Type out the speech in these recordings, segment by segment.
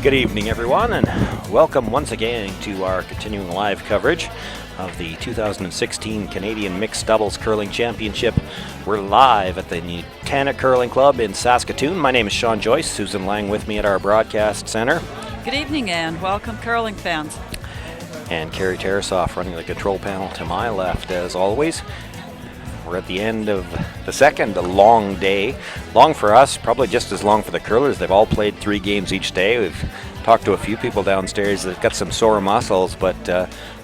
Good evening, everyone, and welcome once again to our continuing live coverage of the 2016 Canadian Mixed Doubles Curling Championship. We're live at the Nutana Curling Club in Saskatoon. My name is Sean Joyce. Susan Lang with me at our broadcast center. Good evening, and welcome, curling fans. And Carrie Tarasoff running the control panel to my left, as always. We're at the end of the second, a long day. Long for us, probably just as long for the curlers. They've all played 3 games each day. We've talked to a few people downstairs that got some sore muscles, but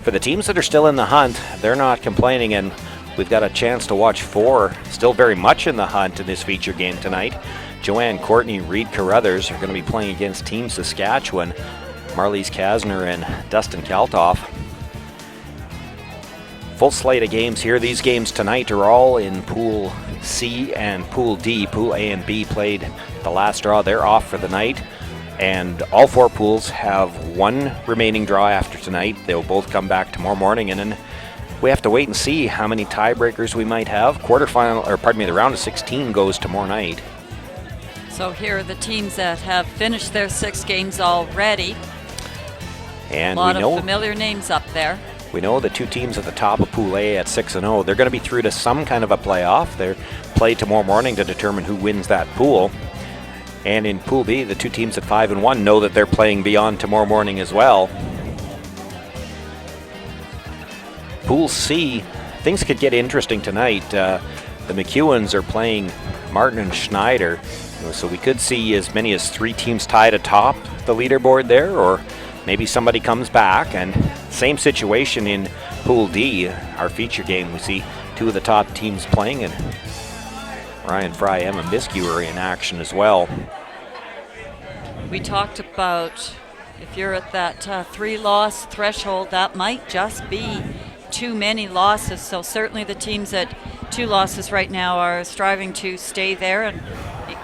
for the teams that are still in the hunt, they're not complaining, and we've got a chance to watch 4 still very much in the hunt in this feature game tonight. Joanne Courtney, Reed Carruthers are going to be playing against Team Saskatchewan, Marlies Kasner and Dustin Kalthoff. Full slate of games here. These games tonight are all in Pool C and Pool D. Pool A and B played the last draw. They're off for the night. And all 4 pools have 1 remaining draw after tonight. They'll both come back tomorrow morning. And then we have to wait and see how many tiebreakers we might have. The round of 16 goes tomorrow night. So here are the teams that have finished their 6 games already. And a lot of familiar names up there. We know the 2 teams at the top of Pool A at 6-0, they're going to be through to some kind of a playoff. They're played tomorrow morning to determine who wins that pool. And in Pool B, the 2 teams at 5-1 know that they're playing beyond tomorrow morning as well. Pool C, things could get interesting tonight. The McEwens are playing Martin and Schneider, so we could see as many as 3 teams tied atop the leaderboard there, or maybe somebody comes back. And same situation in Pool D, our feature game. We see 2 of the top teams playing, and Ryan Fry, Emma Biscue are in action as well. We talked about if you're at that 3-loss threshold, that might just be too many losses. So certainly the teams at 2 losses right now are striving to stay there and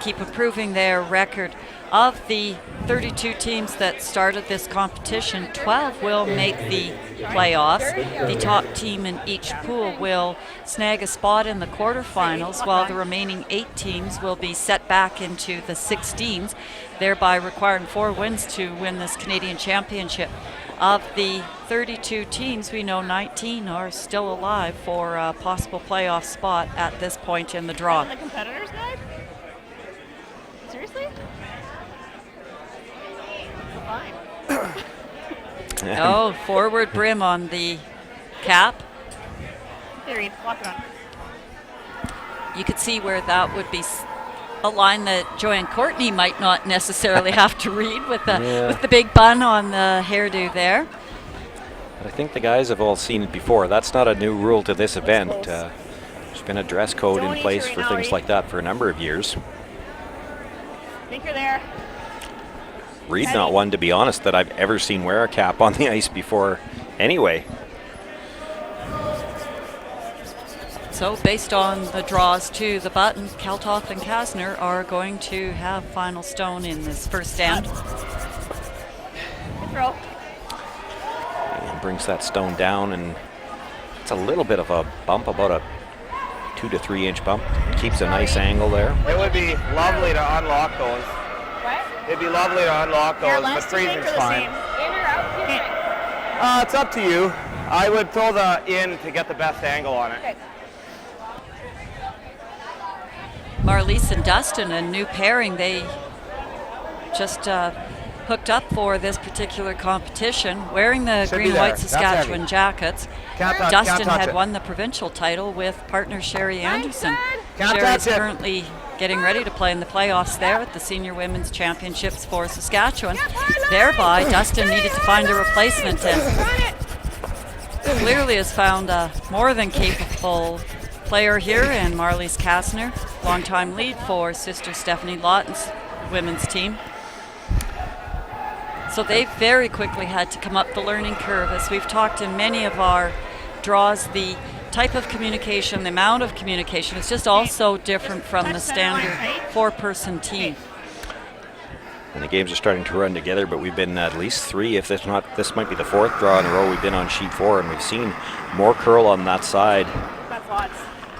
keep improving their record. Of the 32 teams that started this competition, 12 will make the playoffs. The top team in each pool will snag a spot in the quarterfinals, while the remaining 8 teams will be set back into the 16s, thereby requiring 4 wins to win this Canadian Championship. Of the 32 teams, we know 19 are still alive for a possible playoff spot at this point in the draw. The competitors guide? Seriously? Oh, forward brim on the cap. You could see where that would be a line that Joanne Courtney might not necessarily have to read with the big bun on the hairdo there. But I think the guys have all seen it before. That's not a new rule to this event. There's been a dress code in place for things like that for a number of years. I think you're there. Reed, not one, to be honest, that I've ever seen wear a cap on the ice before anyway. So based on the draws to the button, Kalthoff and Kasner are going to have final stone in this first stand. Good throw. And brings that stone down, and it's a little bit of a bump, about a 2 to 3 inch bump. Keeps a nice angle there. It would be lovely to unlock those. What? It'd be lovely to unlock those, but freezing's fine. In or out? It's up to you. I would throw the in to get the best angle on it. Okay. Marlies and Dustin, a new pairing. They just hooked up for this particular competition, wearing the Should be green and there. white That's Saskatchewan heavy. jackets. Can't touch, Dustin can't touch had it. won the provincial title with partner Sherry Anderson. Can't Sherry's touch it. currently getting ready to play in the playoffs there at the Senior Women's Championships for Saskatchewan. Thereby, Dustin needed to find a replacement, and clearly has found a more than capable player here in Marlies Kasner, longtime lead for sister Stephanie Lawton's women's team. So they very quickly had to come up the learning curve. As we've talked in many of our draws, the type of communication, the amount of communication is just also different from the standard 4-person team. And the games are starting to run together, but we've been at least 3, if this might be the 4th draw in a row we've been on sheet 4, and we've seen more curl on that side That's lots.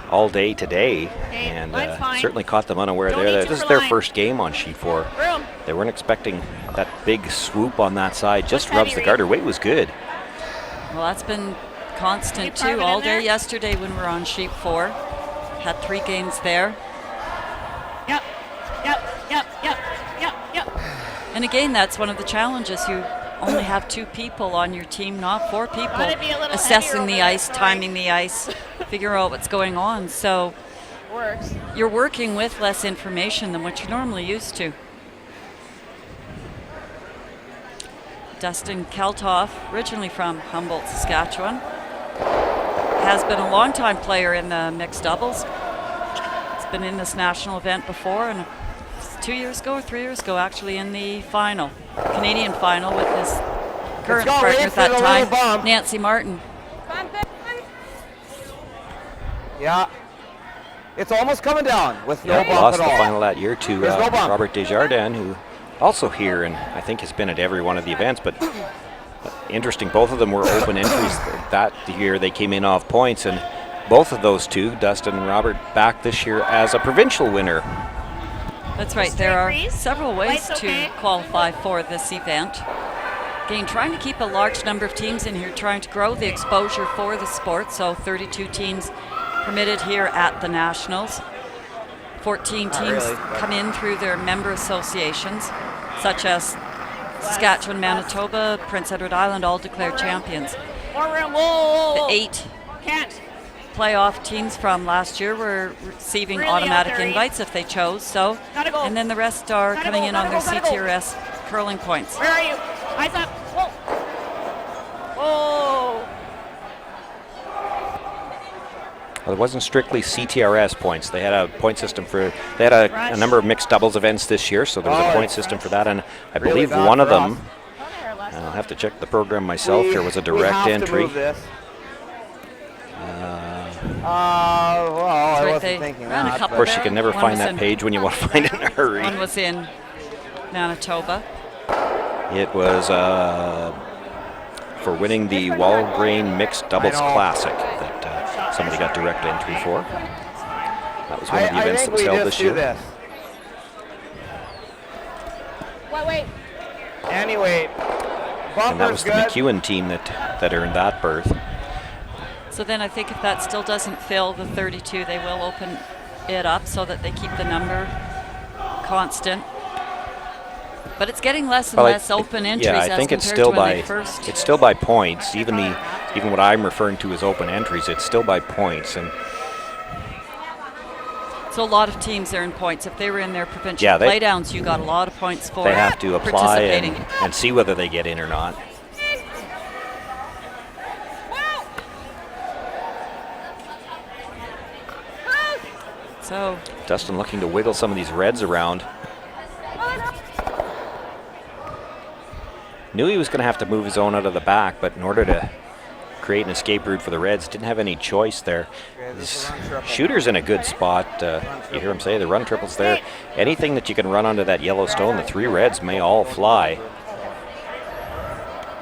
all day today, and certainly caught them unaware there. This is their first game on sheet 4. They weren't expecting that big swoop on that side, just What's rubs heavy, the guard. Her weight was good. Well, that's been constant Keep carving too all in there. day yesterday when we were on sheep 4. Had 3 games there. Yep. And again, that's one of the challenges. You only have 2 people on your team, not 4 people, Gotta be a little assessing heavier the over there, ice, sorry. timing the ice, figure out what's going on. So Works. you're working with less information than what you're normally used to. Dustin Kalthoff, originally from Humboldt, Saskatchewan, has been a long-time player in the mixed doubles. He's been in this national event before, and 2 years ago or 3 years ago, actually, in the final, Canadian final, with his current go, partner Reed, at for that the time, little bump. Nancy Martin. Yeah. It's almost coming down with no Yeah, bump lost at the all. final that year to There's no bump. Robert Desjardins, who also here and I think has been at every one of the events. But interesting, both of them were open entries that year. They came in off points, and both of those two, Dustin and Robert, back this year as a provincial winner. That's right. Straight There are freeze. several ways Lights okay. to qualify for this event. Again, trying to keep a large number of teams in here, trying to grow the exposure for the sport. So 32 teams permitted here at the Nationals. 14 teams really, but- come in through their member associations, such as Saskatchewan, Manitoba, Prince Edward Island, all declared champions. More room. Whoa. The 8 Can't. playoff teams from last year were receiving Really out automatic there, Reed. invites if they chose. So, Gotta go. and then the rest are Gotta coming go, in on their gotta go, gotta go. CTRS curling points. Where are you? Eyes up. Whoa. Whoa. Well, it wasn't strictly CTRS points. They had a point system for. They had a number of mixed doubles events this year, so there was a point system for that. And I Really believe bad one of for them. us. I'll have to check the program myself. There was a We direct have to entry. move this. Well, That's I right, wasn't they thinking ran a that. couple Of course, you can never One find was that in- page when you want to find it in a hurry. One was in Manitoba. It was for winning the Walgrain Mixed Doubles I know. Classic that somebody got direct entry for. That was one of the I events think that was we held just this do year. this. Wait. Anyway, And that bumper's was the good. McEwen team that earned that berth. So then I think if that still doesn't fill the 32, they will open it up so that they keep the number constant. But it's getting less and Well, less open entries yeah, I as think it's compared to still when by they first. it's still by points. Even what I'm referring to as open entries, it's still by points. And So a lot of teams are in points. If they were in their provincial Yeah, they- playdowns, you got a lot of points for they have to apply participating. and see whether they get in or not. So Dustin looking to wiggle some of these reds around. Knew he was going to have to move his own out of the back, but in order to create an escape route for the Reds, didn't have any choice there. This shooter's in a good spot. You hear him say the run triple's there. Anything that you can run onto that yellow stone, the 3 Reds may all fly.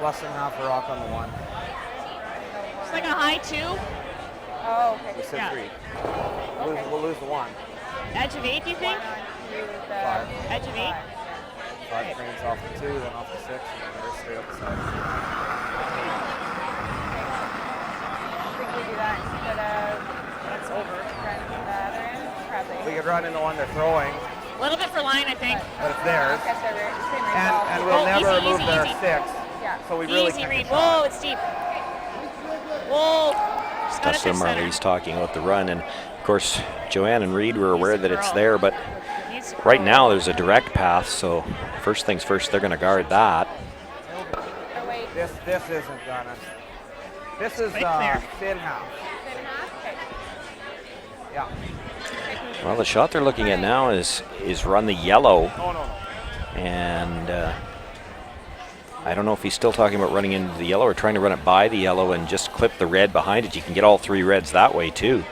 Less than half a rock on the one. It's like a high 2. Oh, okay. We said Yeah. 3. We'll lose the one. Edge of 8, do you think? 5. Edge of 8? 5 frames off the 2, then off the 6, and then we're straight up the side. That's over. We could run in the one they're throwing, A little bit for line, I think. but it's theirs. And we'll Oh, never easy, move easy, their easy. 6. So we really Easy can't read. get shot. Whoa, it's deep. Whoa. Just got it to Dustin center. Marley's talking about the run, and of course Joanne and Reed were aware Needs to that it's curl. there, but Needs to right curl. now there's a direct path, so first things first, they're going to guard that. This isn't gonna. This is Right there. thin half. Yeah. Well, the shot they're looking at now is run the yellow, No. and I don't know if he's still talking about running into the yellow or trying to run it by the yellow and just clip the red behind it. You can get all 3 Reds that way too.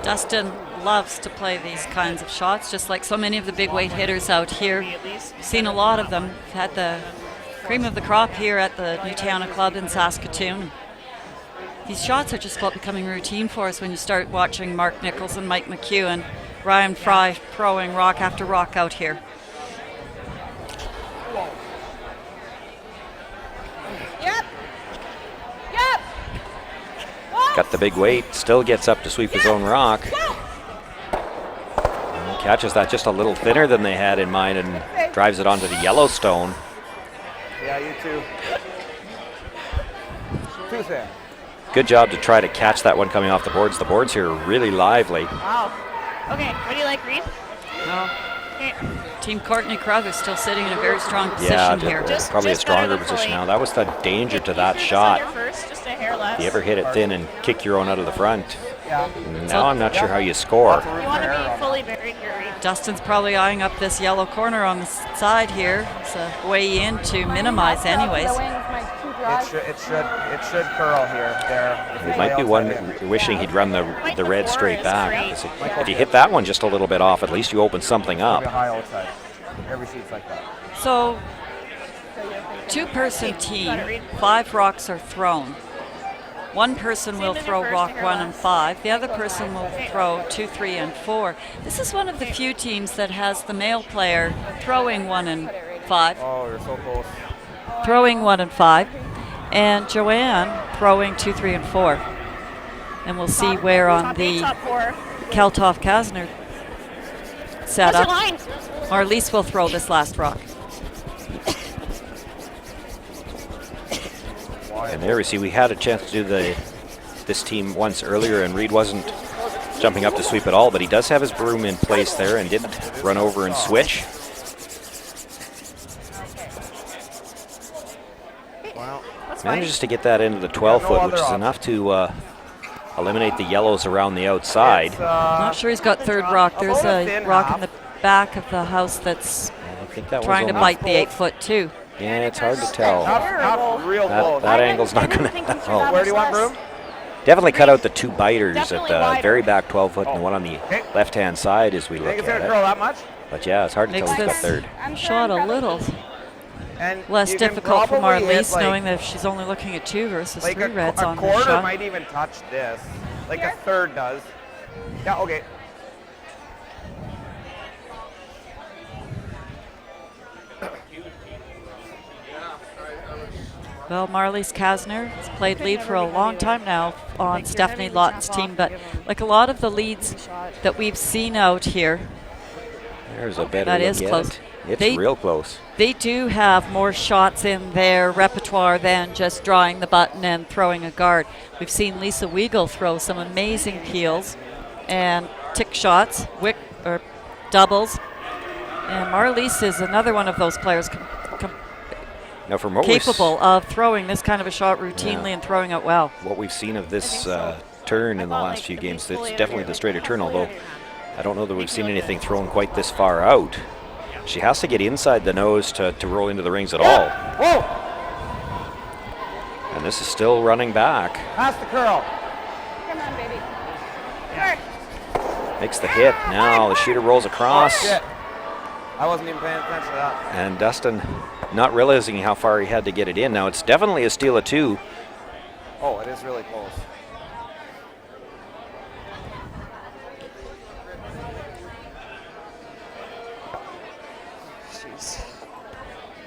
Dustin loves to play these kinds of shots, just like so many of the big weight hitters out here. At least. Seen a lot of them. Had the cream of the crop here at the Newtowna Club in Saskatoon. These shots are just about becoming routine for us when you start watching Mark Nichols and Mike McEwen Ryan Fry throwing rock after rock out here. Yep. Yep. Got the big weight, still gets up to sweep his own rock. And catches that just a little thinner than they had in mind and drives it onto the Yellowstone. Yeah, you too. Too thin. Good job to try to catch that one coming off the boards. The boards here are really lively. Wow. Okay, what do you like, Reed? No. Okay. Team Courtney Carruthers still sitting in a very strong position Yeah, here. probably a Just better stronger than position fully. now. That was the danger to that Just shot. under first, just a hair less. You ever hit it thin and kick your own out of the front? Yeah. Now I'm not sure how you score. You want to be fully buried here, Reed. Dustin's probably eyeing up this yellow corner on the side here. It's a way in to minimize anyways. It should curl here. There. He might be one wishing he'd run the red straight back. If you hit that one just a little bit off, at least you open something up. High outside. Every seat's like that. So, two-person team, 5 rocks are thrown. One person will throw rock 1 and 5. The other person will throw 2, 3, and 4. This is one of the few teams that has the male player throwing 1 and 5. Oh, you're so close. Throwing 1 and 5. And Joanne throwing 2, 3, and 4. And we'll see where on the Top 4. Kalthoff Kasner What's your setup line? Marlies will throw this last rock. And there we see we had a chance to do this team once earlier, and Reed wasn't jumping up to sweep at all, but he does have his broom in place there and didn't run over and switch. Wow. Manages to get that into the 12-foot, which is enough to eliminate the yellows around the outside. Not sure he's got third rock. There's about a a thin rock half. in the back of the house that's I think that trying was to almost, bite the 8-foot too. yeah, it's hard to tell. Not real close. That angle's not going to help. Where do you want broom? Definitely cut out the 2 biters at Definitely the wider. very back 12-foot and the one on the Okay. left-hand side as we look Think it's at gonna curl it. that much? But yeah, it's hard to tell Makes who's got this third. shot a little And less you can difficult for probably hit, Marlies, like- knowing that if she's only looking at 2 versus Like 3 reds a on the quarter shot. might even touch this. Like a third does. Yeah, okay. Well, Marlies Kasner has played lead for a long time now on Stephanie Lawton's team, but like a lot of the leads that we've seen out here, There's a better that look is at close. it. It's They- real close. they do have more shots in their repertoire than just drawing the button and throwing a guard. We've seen Lisa Weigel throw some amazing peels and tick shots, or doubles. And Marlies is another one of those players Now, from what we're capable of throwing this kind of a shot routinely and throwing it well. what we've seen of this turn in the last few games, it's definitely the straighter turn, although I don't know that we've seen anything thrown quite this far out. She has to get inside the nose to roll into the rings at all. Whoa! And this is still running back. Pass the curl. Come on, baby. Here. Makes the hit. Now the shooter rolls across. Shit. I wasn't even paying attention to that. And Dustin not realizing how far he had to get it in. Now it's definitely a steal of 2. Oh, it is really close.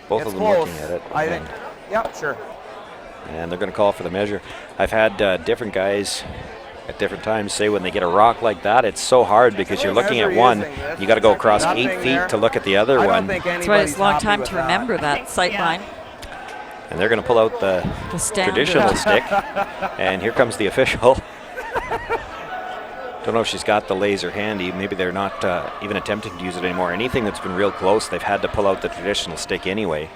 Both It's of them close. looking at it. I think. Yep, sure. And they're going to call for the measure. I've had different guys at different times say when they get a rock like that, it's so hard because you're looking at one, you got to go across 8 feet to look at the other one. That's why it's a long time to remember that sight line. And they're going to pull out the standard. traditional stick. And here comes the official. Don't know if she's got the laser handy. Maybe they're not even attempting to use it anymore. Anything that's been real close, they've had to pull out the traditional stick anyway.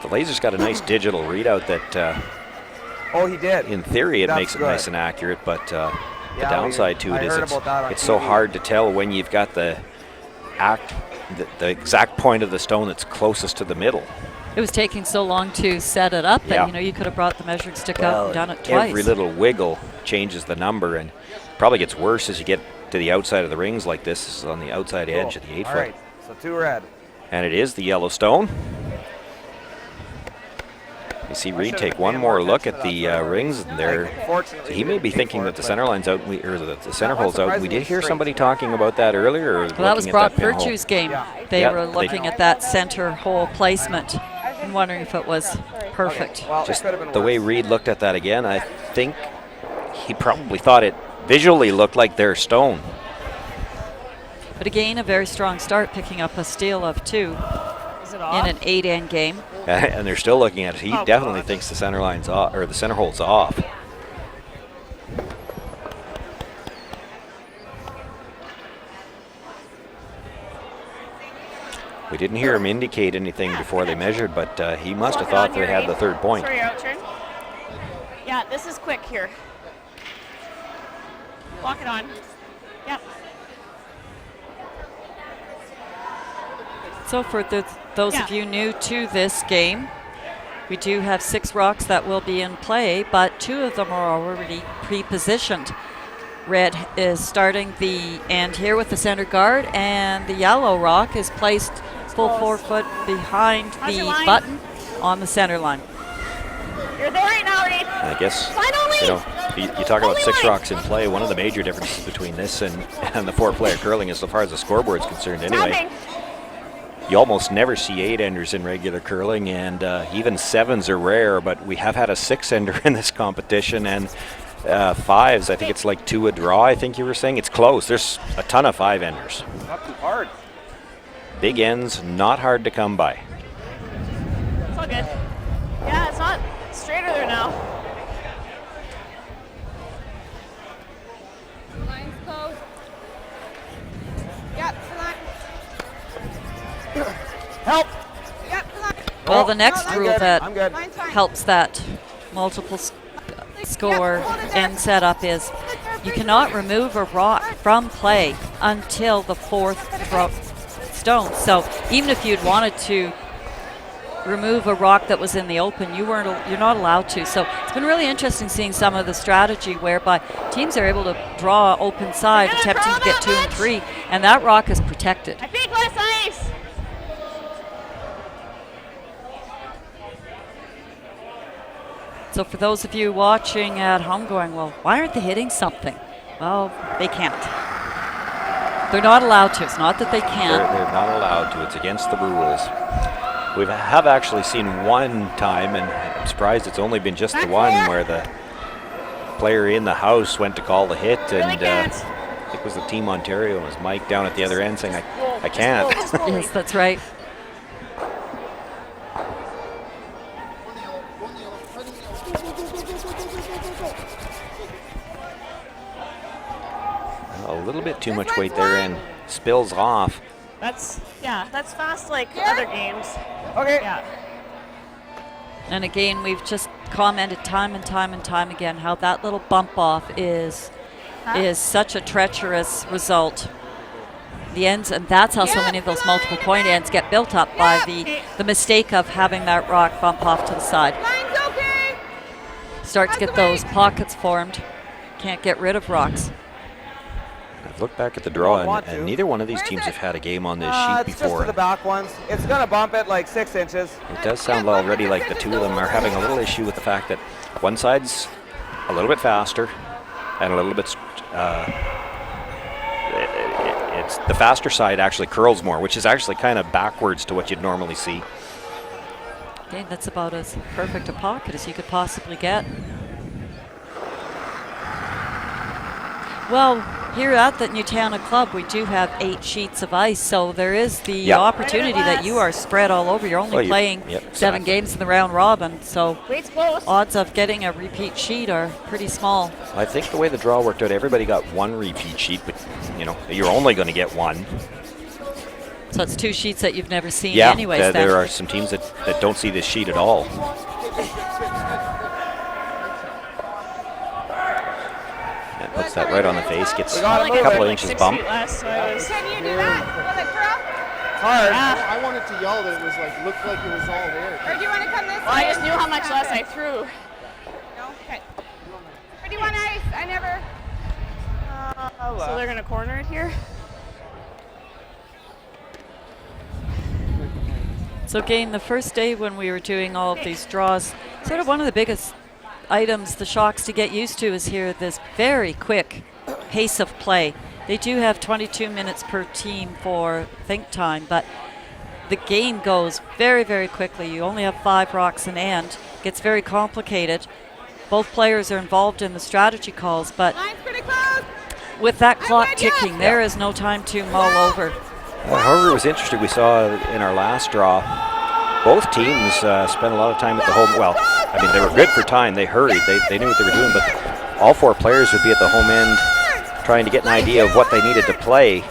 The laser's got a nice digital readout that, Oh, he did. in theory, it That's makes it good. nice and accurate, but the Yeah, downside to I it is heard about that on it's so TV. hard to tell when you've got the exact point of the stone that's closest to the middle. It was taking so long to set it up that Yeah. you could have brought the measuring stick out and done it twice. Every little wiggle changes the number, and probably gets worse as you get to the outside of the rings like this. This is on the outside edge of the 8 All foot. right, so 2 red. And it is the Yellowstone. You see Reed take one more look at the rings there. So he may be thinking that the center line's out, or that the center hole's out. We did hear somebody talking about that earlier. Well, that was Brock Virtue's game. They Yeah, were looking at that center hole placement and wondering if it was perfect. Just the way Reed looked at that again, I think he probably thought it visually looked like their stone. But again, a very strong start, picking up a steal of 2 in an 8-end game. And they're still looking at it. He definitely thinks the center line's off, or the center hole's off. We didn't hear him indicate anything before they measured, but he must have thought they had the third point. Sorry, out turn. Yeah, this is quick here. Lock it on. Yep. So for those of you new to this game, we do have 6 rocks that will be in play, but 2 of them are already pre-positioned. Red is starting the end here with the center guard, and the yellow rock is placed full 4 foot behind the button on the center line. You're there right now, Reed. I guess, Finally! you know, you talk about 6 rocks in play. One of the major differences between this and the 4-player curling is, so far as the scoreboard's concerned anyway, you almost never see 8-enders in regular curling, and even 7s are rare, but we have had a 6-ender in this competition, and 5s, I think it's like 2 a draw, I think you were saying. It's close. There's a ton of 5-enders. Not too hard. Big ends, not hard to come by. It's all good. Yeah, it's not straighter there now. Line's closed. Yep, Help! Yep, Well, the next rule that I'm good. line's fine. helps that multiple score end setup is you cannot remove a rock from play until the 4th stone. So even if you'd wanted to remove a rock that was in the open, you're not allowed to. So it's been really interesting seeing some of the strategy whereby teams are able to draw open side, attempting to get 2 and 3, and that rock is protected. I think less ice. So for those of you watching at home going, well, why aren't they hitting something? Well, they can't. They're not allowed to. It's not that they can't. They're not allowed to. It's against the rules. We have actually seen one time, and I'm surprised it's only been just the one, where the player in the house went to call the hit, and I think it was the Team Ontario. It was Mike down at the other end saying, I can't. Yes, that's right. A little bit too much weight there and spills off. That's fast like other games. Okay. Yeah. And again, we've just commented time and time and time again how that little bump off is such a treacherous result. The ends, and that's how so many of those multiple point ends get built up by the mistake of having that rock bump off to the side. Line's okay. Start to get those pockets formed. Can't get rid of rocks. I've looked back at the draw, and neither one of these teams have had a game on this sheet It's just before. to the back ones. It's going to bump it like 6 inches. It does sound already like the 2 of them are having a little issue with the fact that one side's a little bit faster and a little bit it's the faster side actually curls more, which is actually kind of backwards to what you'd normally see. Okay, that's about as perfect a pocket as you could possibly get. Well, here at the Newtowna Club, we do have 8 sheets of ice, so there is the opportunity that you are spread all over. You're only playing 7 games in the round robin, so odds of getting a repeat sheet are pretty small. I think the way the draw worked out, everybody got 1 repeat sheet, but you're only going to get 1. So it's 2 sheets that you've never seen anyways. Yeah, there are some teams that don't see this sheet at all. Puts that right on the face, gets a couple of inches bump. Can you do that? Will it curl? Hard. I wanted to yell that it was looked like it was all there. Or do you want to come this way? Well, I just knew how much less I threw. No? Okay. Or do you want ice? I never. So they're gonna corner it here. So again, the first day when we were doing all of these draws, sort of one of the biggest items, the Shocks to get used to is here this very quick pace of play. They do have 22 minutes per team for think time, but the game goes very, very quickly. You only have 5 rocks in hand. It gets very complicated. Both players are involved in the strategy calls, but Line's pretty close. with that clock ticking, there is no time to mull over. However, it was interesting. We saw in our last draw, both teams spent a lot of time at the home. Well, I mean, they were good for time. They hurried. They knew what they were doing, but all 4 players would be at the home end trying to get an idea of what they needed to play.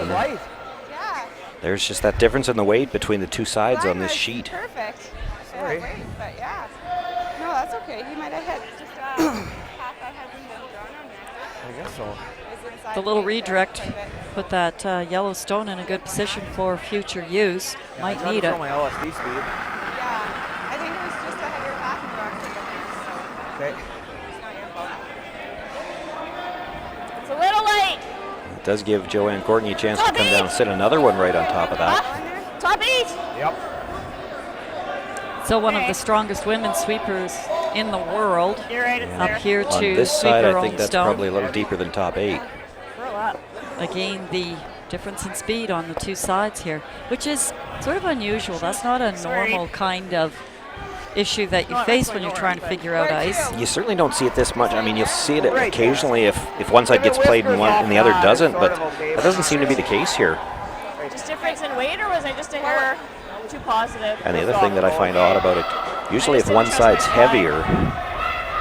Right. Yeah. There's just that difference in the weight between the two sides on this sheet. Perfect. Sorry. Yeah, wait, but yeah. No, that's okay. He might have hit just half that hasn't been drawn on there. I guess so. It was inside The little the redirect side of it. put that yellow stone in a good position for future use. Might need it. My LSD speed. Yeah. I think it was just a heavier passenger actually, so Okay. it's not your fault. It's a little late. It does give Joanne Courtney a chance to come down and sit another one right on top of that. Top 8. Yep. So one of the strongest women sweepers in the world. You're right, it's Up there. here On to this sweep side, her I think own that's stone. probably a little deeper than top 8. Roll up. Again, the difference in speed on the two sides here, which is sort of unusual. That's not a normal kind of issue that you face when you're trying to figure out ice. You certainly don't see it this much. I mean, you'll see it occasionally if one side gets played and the other doesn't, but that doesn't seem to be the case here. Just difference in weight, or was I just a hair too positive? And the other thing that I find odd about it, usually if one side's heavier,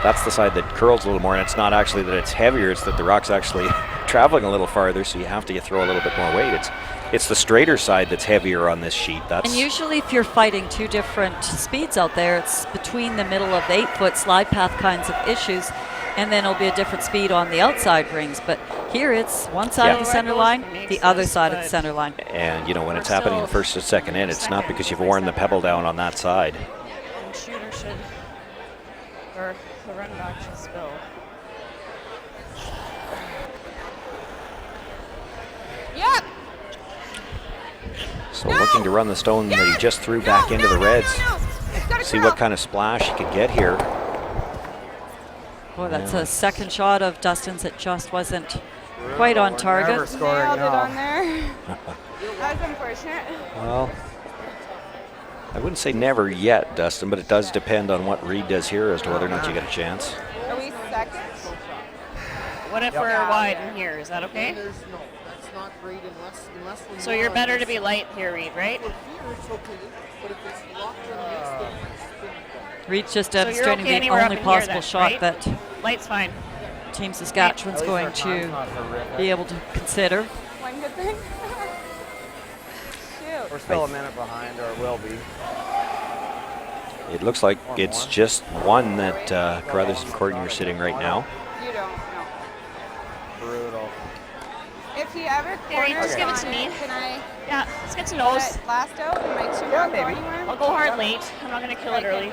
that's the side that curls a little more, and it's not actually that it's heavier, it's that the rock's actually traveling a little farther, so you have to throw a little bit more weight. It's the straighter side that's heavier on this sheet. And usually if you're fighting two different speeds out there, it's between the middle of the 8-foot slide path kinds of issues, and then it'll be a different speed on the outside rings. But here it's one side of the center line, the other side of the center line. And, you know, when it's happening in first or second end, it's not because you've worn the pebble down on that side. And shooter should, or the run back should spill. Yep. So looking to run the stone that he just threw back into the Reds. It's gotta See curl. what kind of splash he could get here. Boy, that's a second shot of Dustin's that just wasn't quite on target. Nailed it on there. That was unfortunate. Well, I wouldn't say never yet, Dustin, but it does depend on what Reed does here as to whether or not you get a chance. Are we second? What if we're wide in here? Is that okay? There's no, that's not great unless when So you're better to be light here, Reed, right? Here it's okay, but if it's locked in against Reed's just you're demonstrating okay the anywhere up only in here possible then, shot right? that Light's fine. Team Saskatchewan's going to be able to consider. One good thing. Shoot. We're still a minute behind, or will be. It looks like it's just one that Carruthers and Courtney are sitting right now. You don't know. Brutal. If he ever Here, you corners just give it to on me. Can I Yeah, let's get to nose. get last out and make sure Yeah, I'm maybe. going anywhere? I'll go hard late. I'm not going to kill it early.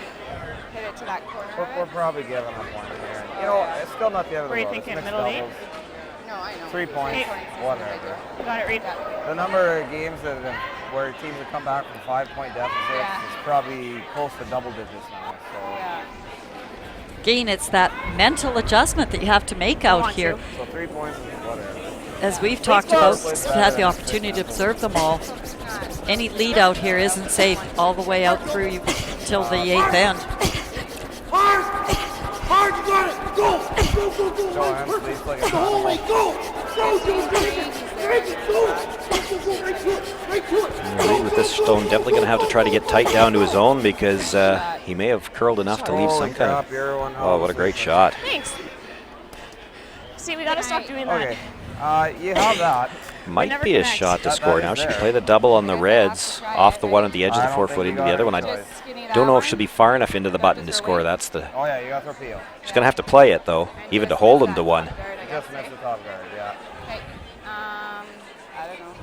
Hit it to that corner. We're probably giving up one here. You know, it's still not the end of the Where you world. thinking, It's mixed middle eight? doubles. No, I know. 3 points, Okay. whatever. You got it, Reed. The number of games that where teams have come back from 5-point deficits Yeah. is probably close to double digits now. So, Yeah. Again, it's that mental adjustment that you have to make out want here. to. so 3 points is whatever. As we've talked about, had the opportunity to observe them all. Any lead out here isn't safe all the way out through till the 8th end. Hard, you got it! Go! Go, go, go! Go on, please, like a Go, Wait, go! Go, Joe! Right to it! Reed with this stone definitely going to have to try to get tight down to his own because he may have curled enough to leave Holy some kind crap, of... you're one Oh, what a great shot. Thanks. See, we got to stop doing that. Okay, you have that. Might never be a connect. shot to That score. is Now she can there. play the double on the Reds off the one at the edge of I the don't 4 think foot you into got the other it. one. I Just skinny that don't know if one. she'll be far enough into the button to score. That's the... Oh yeah, you got torpedo. She's going to have to play it, though, even to hold him to one. Just missed the top guard, yeah. Okay. I don't know.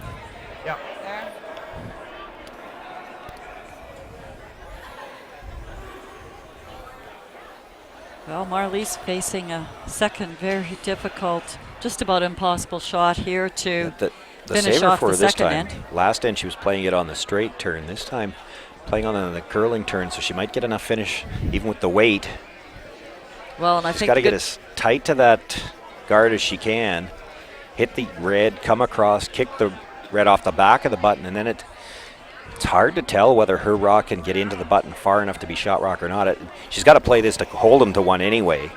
Yeah. There. Well, Marlies facing a second very difficult, just about impossible shot here to The finish saver off for the her this second time. end. Last end she was playing it on the straight turn. This time playing on the curling turn, so she might get enough finish even with the weight. Well, and I She's think got to get as tight to that guard as she can. Hit the red, come across, kick the red off the back of the button, and then it's hard to tell whether her rock can get into the button far enough to be shot rock or not. She's got to play this to hold them to one anyway.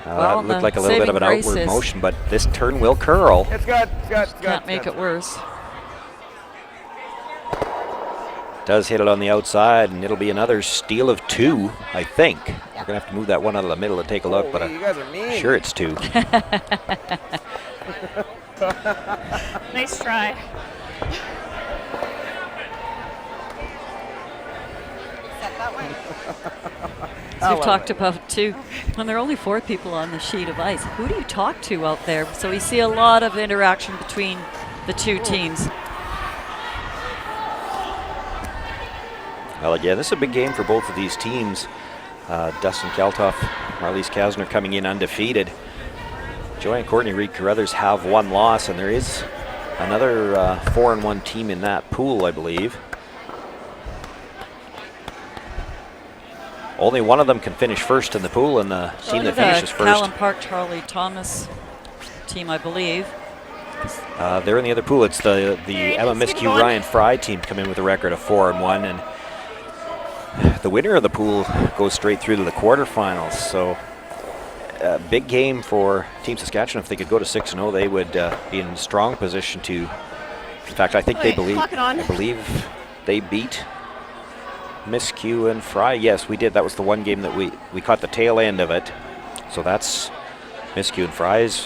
Well, that looked like a little bit of an saving outward grace motion, but this turn will curl. It's good. It's good. It's good. can't make it worse. Does hit it on the outside, and it'll be another steal of 2, I think. We're going to have to move that one out of the middle to take a look, but Holy, you guys are mean. I'm sure it's 2. Nice try. Set that one. As we've talked about too, when there are only 4 people on the sheet of ice, who do you talk to out there? So we see a lot of interaction between the two teams. Well, again, this is a big game for both of these teams. Dustin Kalthoff, Marlies Kasner coming in undefeated. Joy and Courtney Reed Carruthers have 1 loss, and there is another 4-1 team in that pool, I believe. Only one of them can finish first in the pool, and the team that finishes first. Callan Park Charlie Thomas team, I believe. They're in the other pool. It's the Emma let's keep Miskew going. Ryan Fry team come in with a record of 4-1, and the winner of the pool goes straight through to the quarterfinals. So a big game for Team Saskatchewan. If they could go to 6-0, they would be in strong position to. In fact, I think Okay, I believe they beat Miskew and Fry. Yes, we did. That was the one game that we caught the tail end of it. So that's Miskew and Fry's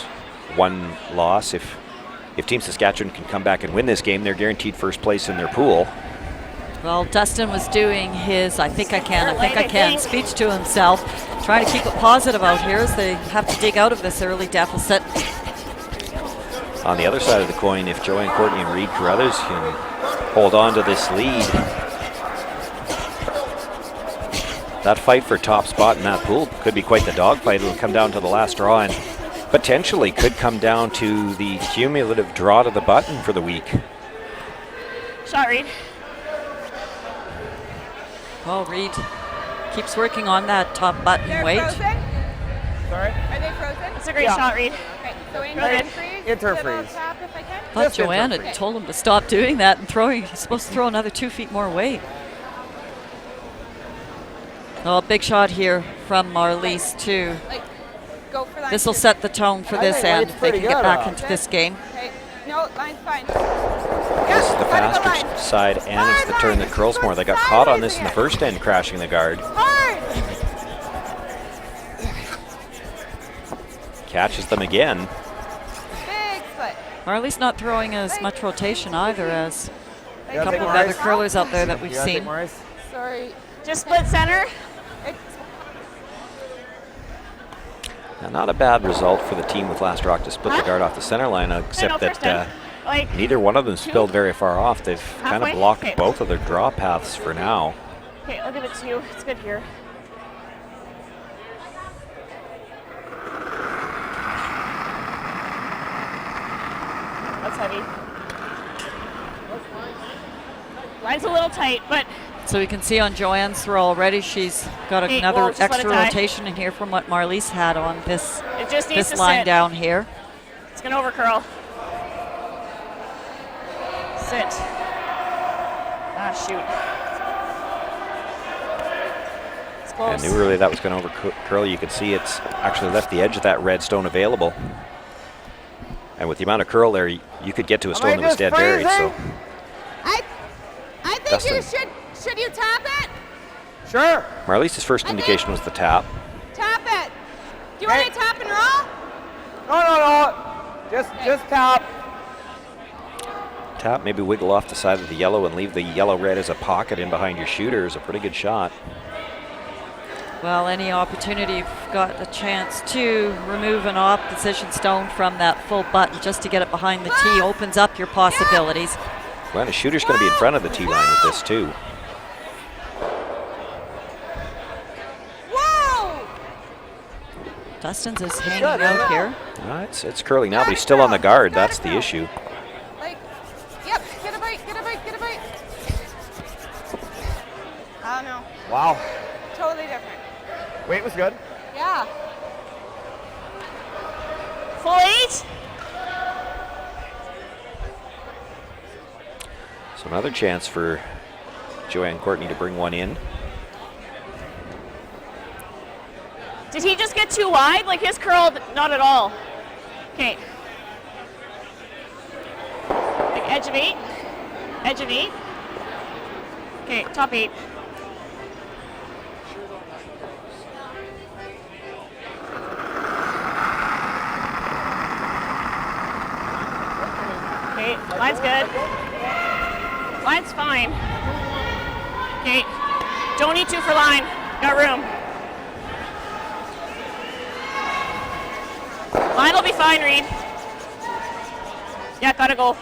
1 loss. If Team Saskatchewan can come back and win this game, they're guaranteed first place in their pool. Well, Dustin was doing his I think I can speech to himself, trying to keep it positive out here as they have to dig out of this early deficit. On the other side of the coin, if Joy and Courtney and Reed Carruthers can hold on to this lead, that fight for top spot in that pool could be quite the dogfight. It'll come down to the last draw and potentially could come down to the cumulative draw to the button for the week. Shot Reed. Well, Reed keeps working on that top button They're weight. frozen? Sorry? Are they frozen? That's a great Yeah. shot, Reed. Okay, so in Go ahead. turn freeze. Intern little freeze. tap if I can. I thought Just Joanne interfere. had told him to stop doing that and throwing. He's supposed to throw another 2 feet more weight. Oh, big shot here from Marlies too. Like, go for line. This will 2. set the tone for I this think end Lane's if they can pretty get good, back into this game. Okay. No, line's fine. This is the faster side, and it's the turn that curls more. They got caught on this in the first end, crashing the guard. Hard. Catches them again. Big split. Marlies not throwing as much rotation either as You a wanna couple take of Maurice? other curlers out there that we've You wanna take seen. Maurice? Sorry. Just split center. It's Now, not a bad result for the team with last rock to split the guard off the center line, I know, except first that end. Like, neither one of them spilled very far off. They've kind of Halfway? blocked Okay. both of their draw paths for now. okay, I'll give it to you. It's good here. That's heavy. Line's a little tight, but So we can see on Joanne's throw already she's got Hey, another well, just let extra it die. rotation in here from what Marlies had on this it just needs to line sit. down here. It's gonna overcurl. Sit. Ah, shoot. It's I close. knew really that was going to overcurl. You can see it's actually left the edge of that red stone available. And with the amount of curl there, you could get to a stone that was dead buried. So I think Dustin. you should you tap it? Sure. Marlies' first indication was the tap. Tap it. Do you want Hey. to tap and roll? No. Just tap. Tap, maybe wiggle off the side of the yellow and leave the yellow red as a pocket in behind your shooter is a pretty good shot. Well, any opportunity you've got a chance to remove an opposition stone from that full button just to get it behind the tee opens up your possibilities. Well, the shooter's going to be in front of the tee line with this too. Dustin's is hanging out here. It's curling now, but he's still on the guard. That's the issue. Like, yep, get a bite. I don't know. Wow. Totally different. Weight was good. Yeah. Full 8. So another chance for Joanne Courtney to bring one in. Did he just get too wide? Like his curl, not at all. Okay. Like edge of 8. Edge of 8. Okay, top 8. Okay, line's good. Line's fine. Okay, don't need 2 for line. Got room. Line will be fine, Reed. Yeah, gotta go.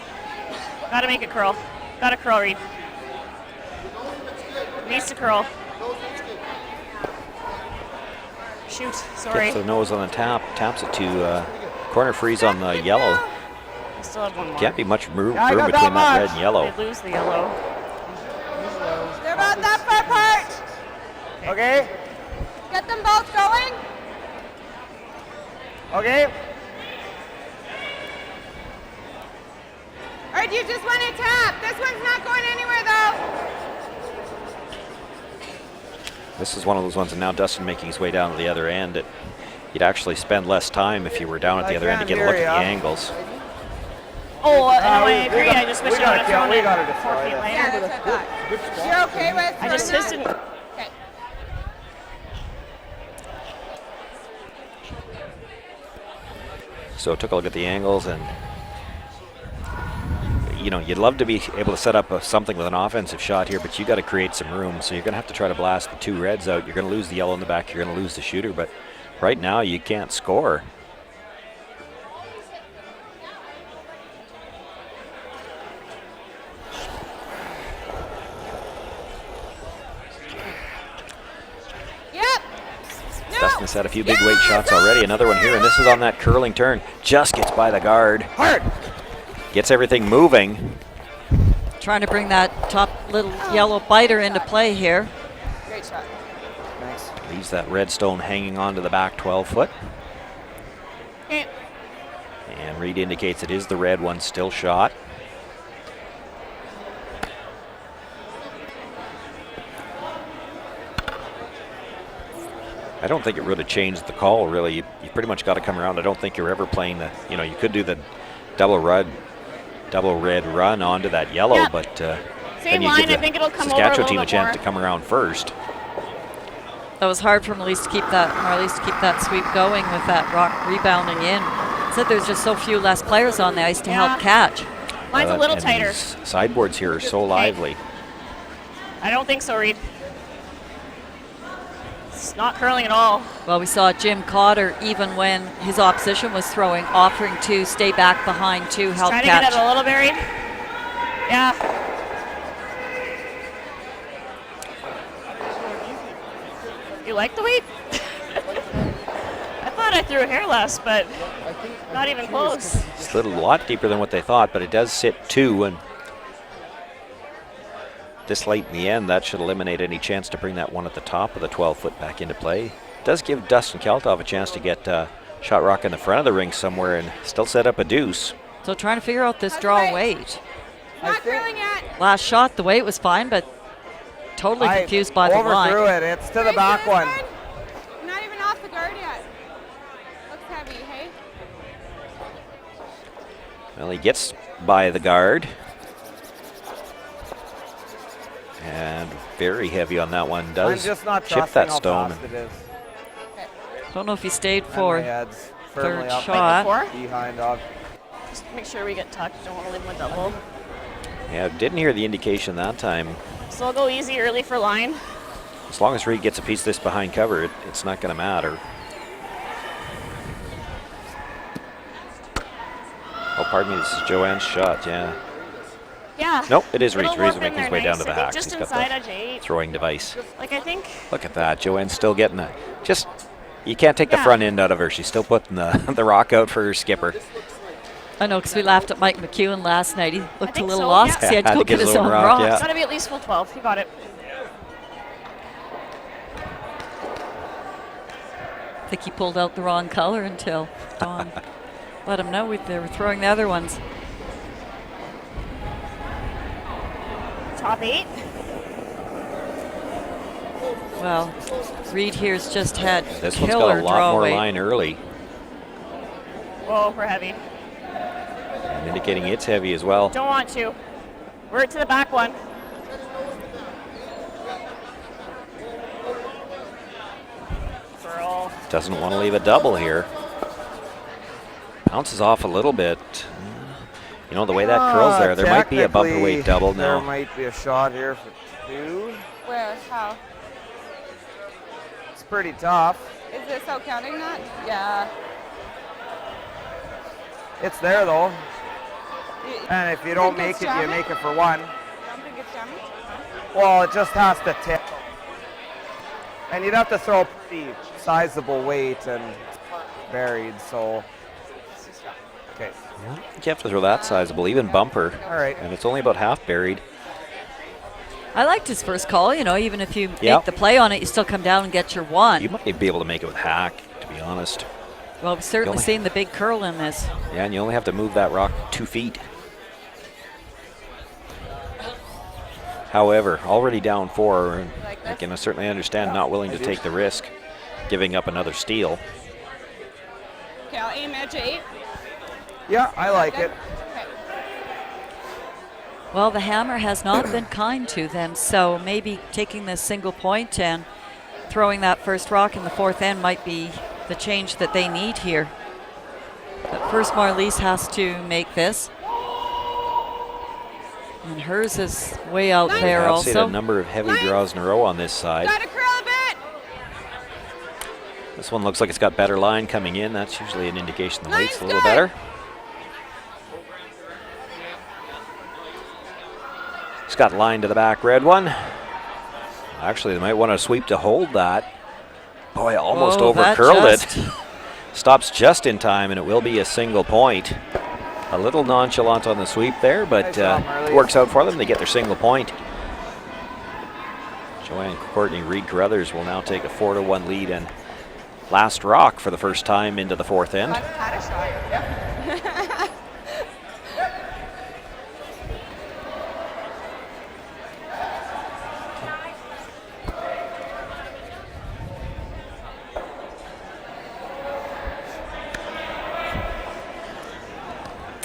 Gotta make it curl. Gotta curl, Reed. Needs to curl. Shoot, sorry. Gets the nose on the tap, taps it to corner freeze on the yellow. I still have one more. Can't be much room I got between that that red and yellow. They lose the yellow. They're about that far apart. Okay. Get them both going. Okay. Or do you just want to tap? This one's not going anywhere though. This is one of those ones, and now Dustin making his way down to the other end. You'd actually spend less time if you were down at the other end to get a look at the angles. Oh, no, I agree. I just wish I would have thrown we it gotta 4 destroy feet this. later. Yeah, that's what I thought. You're okay with I just throwing didn't. that? Okay. So took a look at the angles, and you know, you'd love to be able to set up something with an offensive shot here, but you got to create some room. So you're going to have to try to blast the 2 reds out. You're going to lose the yellow in the back. You're going to lose the shooter, but right now you can't score. Yep. No. Dustin's had a few big weight shots already. Another one here, and this is on that curling turn. Just gets by the guard. Hard. Gets everything moving. Trying to bring that top little yellow biter into play here. Great shot. Thanks. Leaves that red stone hanging onto the back 12 foot. Okay. And Reed indicates it is the red one still shot. I don't think it would have changed the call, really. You pretty much got to come around. I don't think you're ever playing the, you know, you could do the double red run onto that yellow, Yeah. but Same then you line. give the I think it'll come over a Saskatchewan little team a bit chance more. to come around first. That was hard for Marlies to keep that sweep going with that rock rebounding in. Said there's just so few less players on the ice to help catch. Line's a little And tighter. these sideboards here are so lively. I don't think so, Reed. It's not curling at all. Well, we saw Jim Cotter, even when his opposition was throwing, offering to stay back behind to help Try to catch. get it a little bit, Reed. Yeah. You like the weight? I thought I threw a hair less, but not even close. It's a lot deeper than what they thought, but it does sit 2, and this late in the end, that should eliminate any chance to bring that one at the top of the 12 foot back into play. It does give Dustin Kalthoff a chance to get shot rock in the front of the ring somewhere and still set up a deuce. So trying to figure out this draw weight. Not curling yet. Last shot, the weight was fine, but totally confused by the overthrew line. it. It's to the back one. Not even off the guard yet. Looks heavy, hey? Well, he gets by the guard. And very heavy on that one. I'm Does just not chip trusting that how stone. fast it is. Don't know if he stayed And for my head's firmly third up shot. Before? behind off. Just make sure we get tucked. Don't want to leave them a double. Yeah, didn't hear the indication that time. So I'll go easy early for line. As long as Reed gets a piece of this behind cover, it's not going to matter. Oh, pardon me, this is Joanne's shot, yeah. Yeah. Nope, it is It'll Reed's. Reed's work making in his there way down to nice. the I think hacks. just He's got inside the edge 8. throwing device. Like I think Look at that, Joanne's still getting just You can't take the Yeah. front end out of her. She's still putting the rock out for her skipper. I know, because we laughed at Mike McEwen last night. He looked a think little so, lost yeah. because he had to Had go to get get his his own own rock, rocks. yeah. It's got to be at least full 12. You got it. I think he pulled out the wrong color until Don let him know they were throwing the other ones. Top 8. Well, Reed here's just had This one's killer got a lot draw more weight. line early, Whoa, we're heavy. and indicating it's heavy as well. Don't want to. We're to the back one. Girl. Doesn't want to leave a double here. Bounces off a little bit. You know, the way that curls there might be a bumper Technically, weight double There now. might be a shot here for 2. Where? How? It's pretty tough. Is this out counting that? Yeah. It's there though. You And if you don't think make it's it, you jamming? make it for 1. don't think it's jamming? Well, it just has to tip. And you'd have to throw a pretty sizable weight and buried, so. Okay. You have to throw that sizable, even bumper. All right. And it's only about half buried. I liked his first call. You know, even if you Yeah. make the play on it, you still come down and get your one. You might be able to make it with hack, to be honest. Well, we've certainly only- seen the big curl in this. Yeah, and you only have to move that rock 2 feet. However, already down 4, and I can certainly understand not willing to take the risk, giving up another steal. Okay, I'll aim edge 8. Yeah, I like it. Okay. Well, the hammer has not been kind to them, so maybe taking this single point and throwing that first rock in the 4th end might be the change that they need here. But first, Marliese has to make this. And hers is way out there I've seen also. a number of heavy draws in a row on this side. Gotta curl a bit. This one looks like it's got better line coming in. That's usually an indication the weight's a little good. better. It's got line to the back, red one. Actually, they might want to sweep to hold that. Boy, almost Whoa, that over-curled it. just- Stops just in time, and it will be a single point. A little nonchalant on the sweep there, but Nice job, Marliese. works out for them. They get their single point. Joanne Courtney, Reed Carruthers will now take a 4-1 lead, and last rock for the first time into the 4th end. I've had a shot. Yep.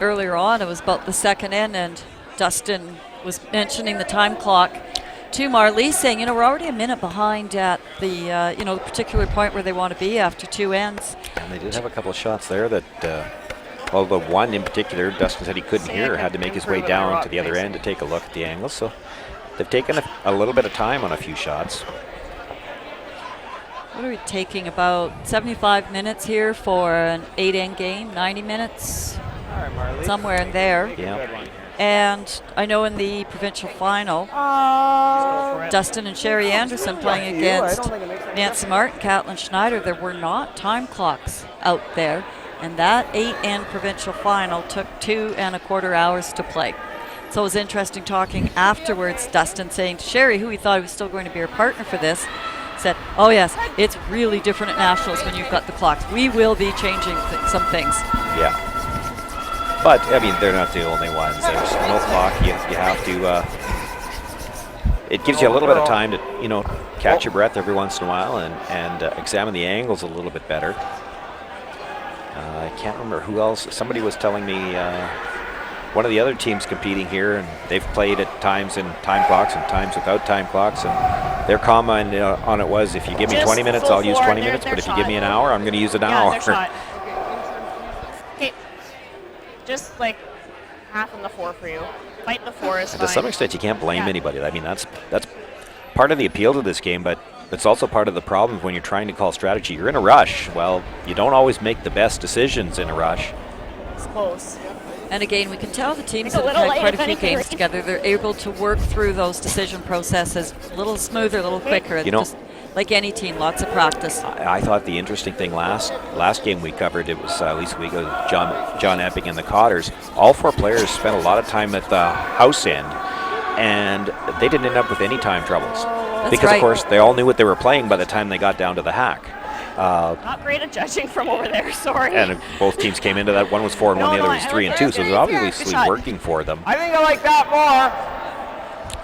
Earlier on, it was about the 2nd end, and Dustin was mentioning the time clock to Marliese, saying, you know, we're already a minute behind at the, you know, the particular point where they want to be after 2 ends. And they did have a couple of shots there that, well, the one in particular, Dustin said he couldn't hear, had to make his way down to the other end to take a look at the angle. So they've taken a little bit of time on a few shots. What are we taking, about 75 minutes here for an 8-end game, 90 minutes, All right, Marliese. somewhere in there. Make a Yeah. good one here. And I know in the provincial final, Dustin and Sherry Anderson playing against Nancy Martin, Caitlin Schneider, there were not time clocks out there. And that 8-end provincial final took 2 1/4 hours to play. So it was interesting talking afterwards, Dustin saying to Sherry, who he thought he was still going to be her partner for this, said, oh yes, it's really different at Nationals when you've got the clocks. We will be changing some things. Yeah. But, I mean, they're not the only ones. There's no clock. You have to, it gives you a little bit of time to, you know, catch your breath every once in a while and examine the angles a little bit better. I can't remember who else. Somebody was telling me one of the other teams competing here, and they've played at times in time clocks and times without time clocks, and their comment on it was, if you give me Just 20 minutes, full I'll use forward, 20 minutes, their but if you shot. give me an hour, I'm going to use an Yeah, hour. their shot. Okay. Just like half in the 4 for you. Fight the 4 is And fine. to some extent, you can't blame Yeah. anybody. I mean, that's part of the appeal to this game, but it's also part of the problem when you're trying to call strategy. You're in a rush. Well, you don't always make the best decisions in a rush. It's close. And again, we can tell the teams It's a that have little had late quite a if few anything. games together, they're able to work through those decision processes a little smoother, a little quicker. You know, Just like any team, lots of practice. I thought the interesting thing last game we covered, it was Lisa Wigo, John Epping, and the Cotters. All 4 players spent a lot of time at the house end, and they didn't end up with any time troubles. Because, of course, they all knew what they were playing by the time they got down to the hack. Not great at judging from over there, sorry. And both teams came into that. One was 4-1, the other was 3-2, so it was obviously working for them. I think I like that more.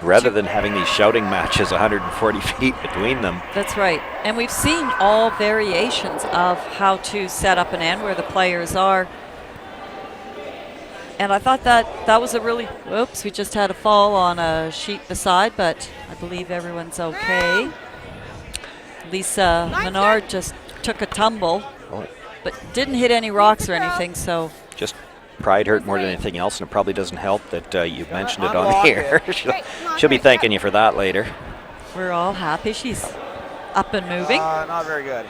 Rather than having these shouting matches 140 feet between them. That's right. And we've seen all variations of how to set up an end where the players are. And I thought that was a really, whoops, we just had a fall on a sheet beside, but I believe everyone's okay. Lisa Menard just took a tumble, but didn't hit any rocks or anything, so. Just pride hurt more than anything else, and it probably doesn't help that you mentioned it on here. She'll be thanking you for that later. We're all happy she's up and moving. Not very good.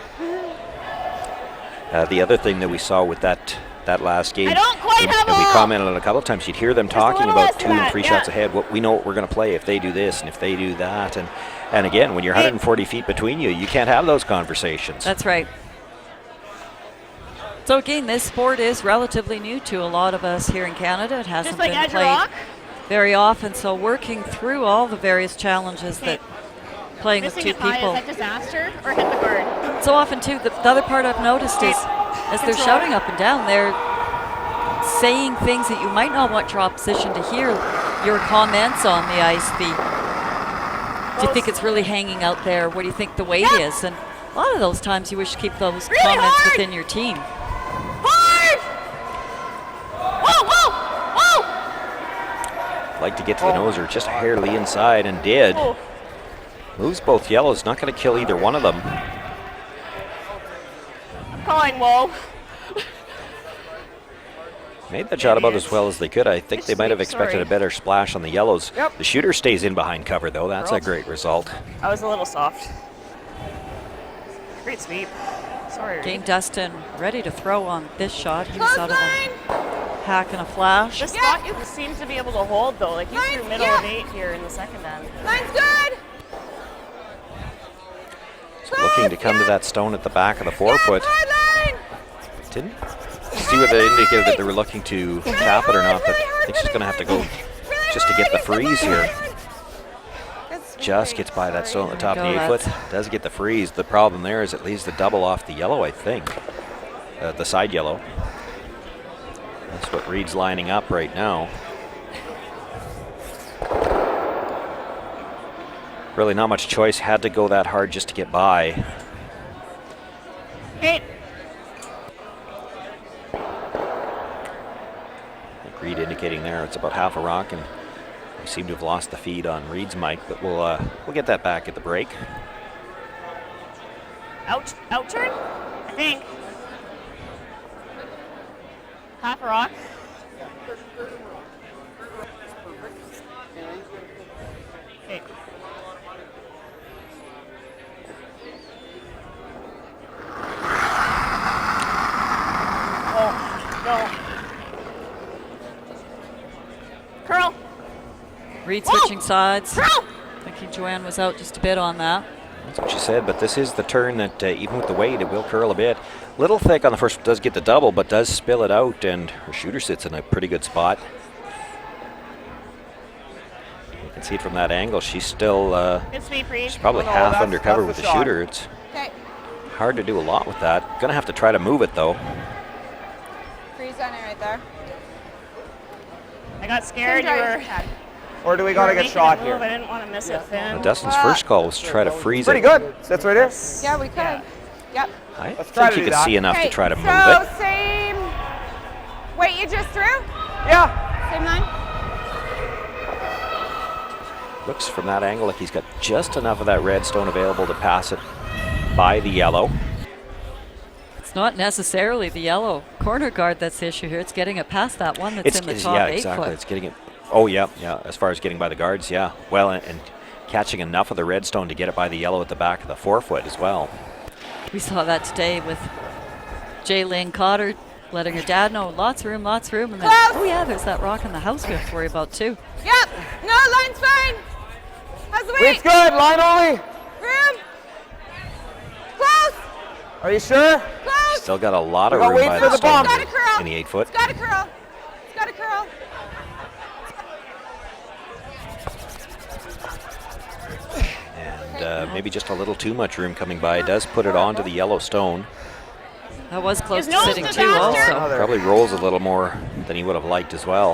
The other thing that we saw with that last game, I don't quite have and we a- commented on it a couple of times, you'd hear them talking little less about than 2 and that, 3 yeah. shots ahead. We know what we're going to play if they do this and if they do that. And again, when you're 140 feet between you, you can't have those conversations. That's right. So again, this sport is relatively new to a lot of us here in Canada. It hasn't Just like been edge of played rock? very often, so working through all the various challenges that playing with Missing 2 it high, people. is that disaster or hit the guard? So often too, the other part I've noticed is as they're shouting up and down, they're saying things that you might not want your opposition to hear. Your comments on the ice, do you think it's really hanging out there? What do you think the weight is? And a lot of those times you wish to keep those Really comments hard. within your team. Hard! Whoa, whoa, whoa! Like to get to the nose or just barely inside, and did. Oh. Moves both yellows, not going to kill either one of them. I'm calling whoa. Made that shot about as well as they could. I think It's they might have sweet, expected sorry. a better splash on the yellows. Yep. The shooter stays in behind cover, though. That's a great result. I was a little soft. Great sweep. Sorry. Dane Dustin ready to throw on this shot. He was out of a hack and a flash. The spot you seem to be able to hold though, like you threw middle of 8 here in the second end. Line's good. So looking to come to that stone at the back of the 4-foot. Hard line. Didn't see whether they indicated that they were looking to tap it or not, but I think she's going to have to go just to get the freeze here. Just gets by that stone at the top of the There you 8-foot. Does get the freeze. The problem there is it leaves the double off the yellow, I think. The side yellow. That's what Reed's lining up right now. Really not much choice. Had to go that hard just to get by. Hey, I think Reed indicating there it's about half a rock, and we seem to have lost the feed on Reed's mic, but we'll get that back at the break. out turn? I think. Half a rock. Okay. Oh, no. Curl. Reed switching sides. Curl. Thinking Joanne was out just a bit on that. That's what she said, but this is the turn that even with the weight, it will curl a bit. Little thick on the first, does get the double, but does spill it out, and her shooter sits in a pretty good spot. You can see it from that angle. She's still, Good sweep, Reed. she's probably Oh, no, half that's undercover the with the shot. shooter. It's Okay. hard to do a lot with that. Gonna have to try to move it though. Freeze on it right there. I got scared. You were. Or do we got to get making shot a move. I here? didn't want to miss it thin. Dustin's first call was to try to freeze Pretty it. good. Sits right here. Yeah, we could. Yep. I Let's try think to you do could that. see enough Okay, to try to move so it. same. Wait, you just threw? Yeah. Same line? Looks from that angle like he's got just enough of that red stone available to pass it by the yellow. It's not necessarily the yellow corner guard that's the issue here. It's getting it past that one that's in the top yeah, 8 exactly. foot. It's getting it. Oh yeah, yeah. As far as getting by the guards, yeah. Well, and catching enough of the red stone to get it by the yellow at the back of the 4-foot as well. We saw that today with Jaylene Cotter letting her dad know lots of room, and then, oh yeah, there's that rock in the house we have to worry about too. Yep. No, line's fine. How's the weight? Weight's good. Line only. Room. Are you sure? Close. Still got a lot of We'll room wait by for the the bump. stone It's gotta curl. in the 8 foot. It's gotta curl. It's gotta curl. And maybe just a little too much room coming by. Does put it onto the yellow stone. That was close His to nose sitting is too faster. also. Probably rolls a little more than he would have liked as well.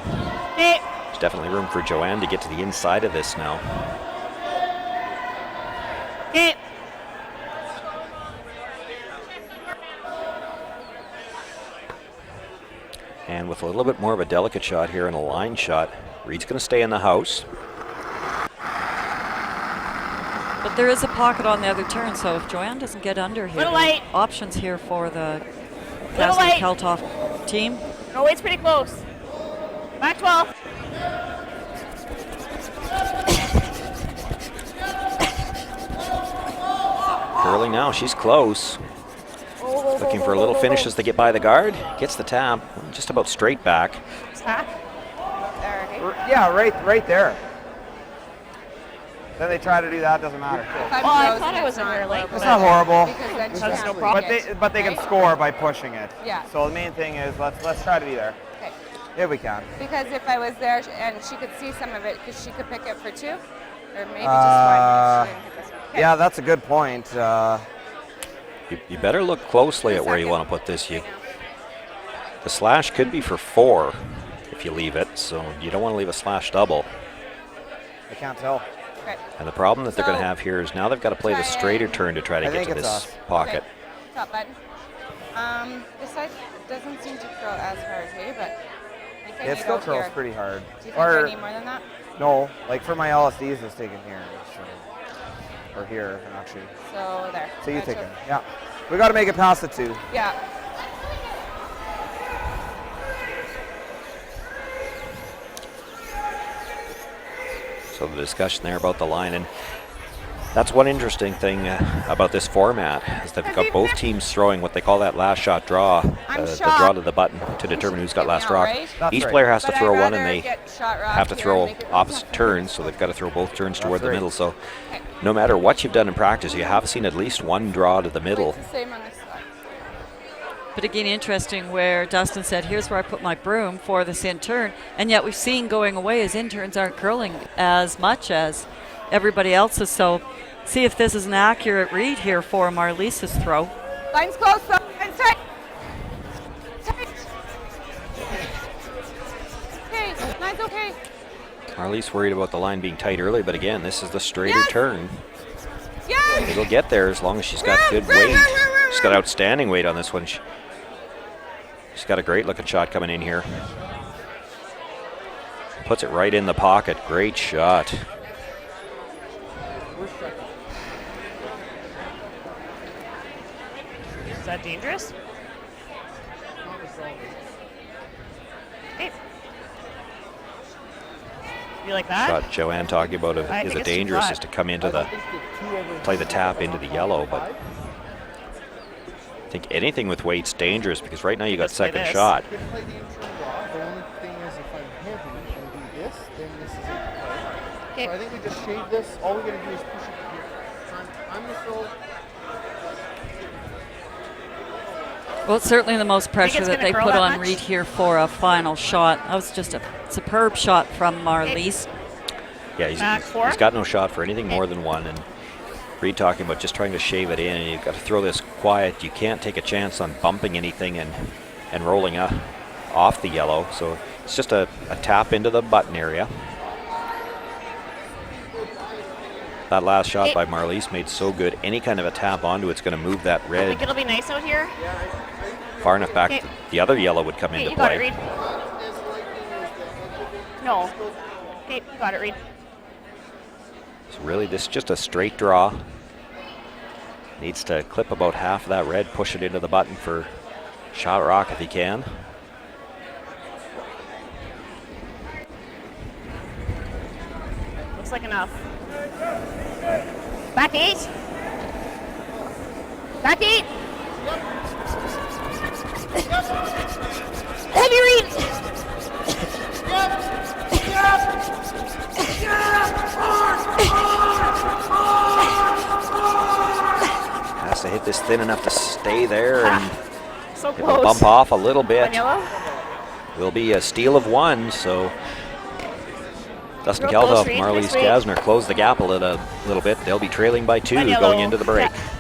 Okay. There's definitely room for Joanne to get to the inside of this now. Okay. And with a little bit more of a delicate shot here and a line shot, Reed's going to stay in the house. But there is a pocket on the other turn, so if Joanne doesn't get under here, Little there are light. options here for the Little Kasner light. Kalthoff team. No, weight's pretty close. Back 12. Curling now, she's close. Looking for a little finish as they get by the guard. Gets the tap, just about straight back. Tap. There, okay. Yeah, right there. Then they try to do that, doesn't matter. If I'm Well, I frozen, thought it was it's a not rear lake, It's not horrible. Because then she That's can't no problem. break But they can right? score by pushing it. Yeah. So the main thing is let's try to be there Okay. if we can. Because if I was there and she could see some of it, because she could pick it for 2, or maybe just 1. If she didn't hit this one. Okay. Yeah, that's a good point. You better look closely at where you want to put this. The slash could be for 4 if you leave it, so you don't want to leave a slash double. I can't tell. Okay. And the problem that they're going to So, have here is now they've got to play the try straighter and- turn to try to I get think to it's this us. pocket. Okay. Top button. This side doesn't seem to curl as hard, hey, but I think I It need still out curls here. pretty hard. Do you think I need more than that? No, like for my LSDs, it's taken here. So, or here, actually. So there. So you Gotcha. take it. Yeah. We got to make it past the 2. Yeah. So the discussion there about the line, and that's one interesting thing about this format is they've got both teams throwing what they call that last shot draw, I'm the shocked. draw to the button to determine who's got Get me last out, rock. right? That's Each right. player has to But throw I'd one, and rather they get shot rock have to here throw and make it opposite tougher. turns, so they've got to throw both turns toward the right. middle. So Okay. no matter what you've done in practice, you have seen at least one draw to the middle. It's the same on this side. But again, interesting where Dustin said, here's where I put my broom for this in turn. And yet we've seen going away as interns aren't curling as much as everybody else's. So see if this is an accurate read here for Marlise's throw. Line's close, though. Line's tight. Tight. Okay, line's okay. Marlise worried about the line being tight early, but again, this is the straighter Yes. turn. Yes! It'll get there as long as she's got good weight. She's got outstanding weight on this one. She's got a great looking shot coming in here. Puts it right in the pocket. Great shot. Is that dangerous? Hey. You like that? Shot Joanne talking about I is think it it's too dangerous flat. is to come into I the think the 2 over play the tap into the yellow, but I think anything with weight's dangerous because right now you got Just play second this. shot. You can play the intern draw. The only thing is if I'm heavy and do this, then this isn't play. Okay. So I think we just shave this. All we gotta do is push it here. So I'm gonna throw. Well, it's certainly the most pressure it's that gonna they curl put that on much? Reed here for a final shot. That was just a superb shot from Marlise. Yeah, Back four. he's got no shot for anything more than one. And Reed talking about just trying to shave it in, and you've got to throw this quiet. You can't take a chance on bumping anything and rolling off the yellow. So it's just a tap into the button area. That last shot by Marlise made so good. Any kind of a tap onto it's going to move that I red think it'll be nice out here. far enough back Okay. that the other yellow would come Hey, into you got it, play. Reed. No. Okay, you got it, Reed. So really, this is just a straight draw. Needs to clip about half of that red, push it into the button for shot rock if he can. Looks like enough. Back 8. Back 8. Heavy Reed. Has to hit get this thin enough to stay there and So it'll close. bump off a little bit. One yellow. Will be a steal of one, so Dustin Real close Kalthoff, read, Marlies nice read. Kasner close the gap a little bit. They'll be trailing by 2 One yellow. going into the break. Yeah.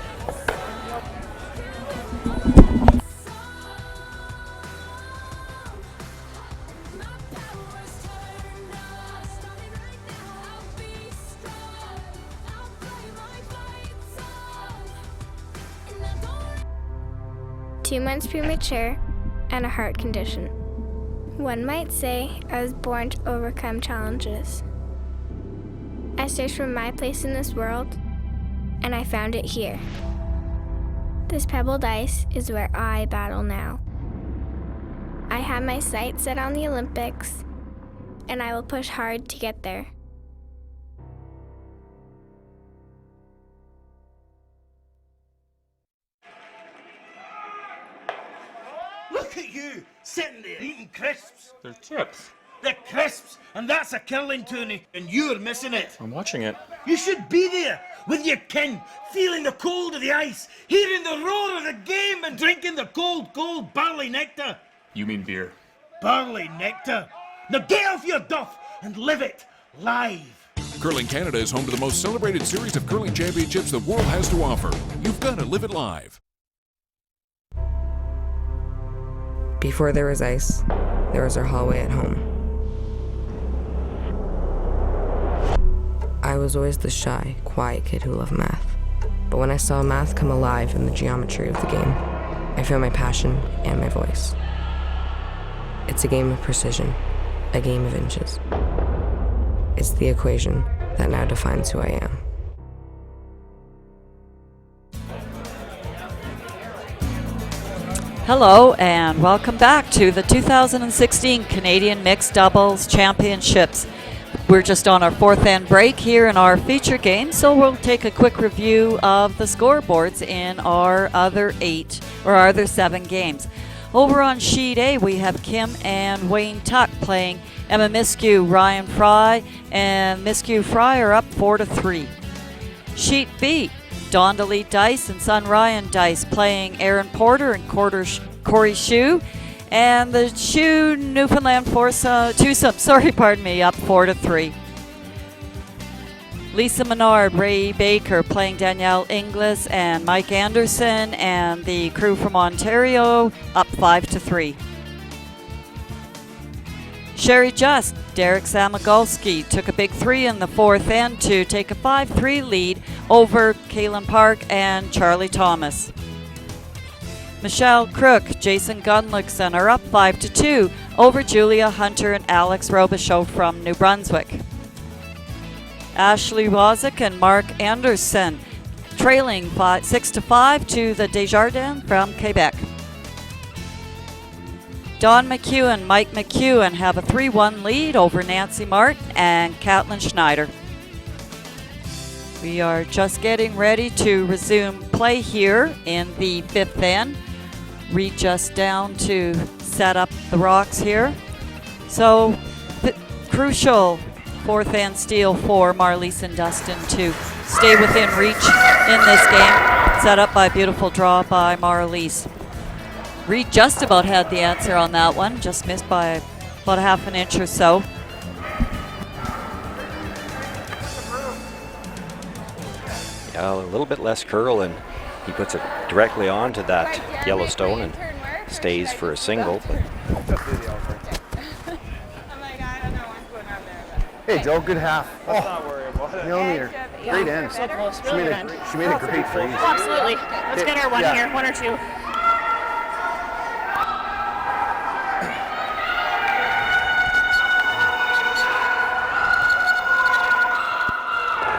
Two months premature, and a heart condition. One might say I was born to overcome challenges. I searched for my place in this world, and I found it here. This pebbled ice is where I battle now. I have my sights set on the Olympics, and I will push hard to get there. Look at you, sitting there eating crisps. They're chips. They're crisps, and that's a curling tourney, and you're missing it. I'm watching it. You should be there with your kin, feeling the cold of the ice, hearing the roar of the game, and drinking the cold, cold barley nectar. You mean beer? Barley nectar. Now get off your duff and live it live. Curling Canada is home to the most celebrated series of curling championships the world has to offer. You've got to live it live. Before there was ice, there was our hallway at home. I was always the shy, quiet kid who loved math. But when I saw math come alive in the geometry of the game, I found my passion and my voice. It's a game of precision, a game of inches. It's the equation that now defines who I am. Hello and welcome back to the 2016 Canadian Mixed Doubles Championships. We're just on our fourth end break here in our feature game, so we'll take a quick review of the scoreboards in our other 7 games. Over on Sheet A, we have Kim and Wayne Tuck playing Emma Miskew, Ryan Fry, and Miskew Fry are up 4-3. Sheet B, Don DeLeet Dice and son Ryan Dice playing Aaron Porter and Corey Shue, and the Shue Newfoundland twosome, up 4-3. Lisa Menard, Ray Baker playing Danielle Inglis and Mike Anderson, and the crew from Ontario up 5-3. Sherry Just, Derek Samogolski took a big 3 in the fourth end to take a 5-3 lead over Kaylin Park and Charlie Thomas. Michelle Crook, Jason Gunlickson are up 5-2 over Julia Hunter and Alex Robichaud from New Brunswick. Ashley Wozik and Mark Anderson trailing 6-5 to the Desjardins from Quebec. Don McHugh and Mike McHugh have a 3-1 lead over Nancy Martin and Caitlin Schneider. We are just getting ready to resume play here in the fifth end. Reed just down to set up the rocks here. So the crucial fourth end steal for Marlies and Dustin to stay within reach in this game. Set up by a beautiful draw by Marlies. Reed just about had the answer on that one, just missed by about a half an inch or so. Yeah, a little bit less curl, and he puts it directly onto that Yellowstone and stays for a single. Hey, Joe, good half. Let's not worry about it. Millimeter. Great end. So close. She Really made good end. she made a great freeze. Absolutely. Let's get our one Yeah. here, one or two.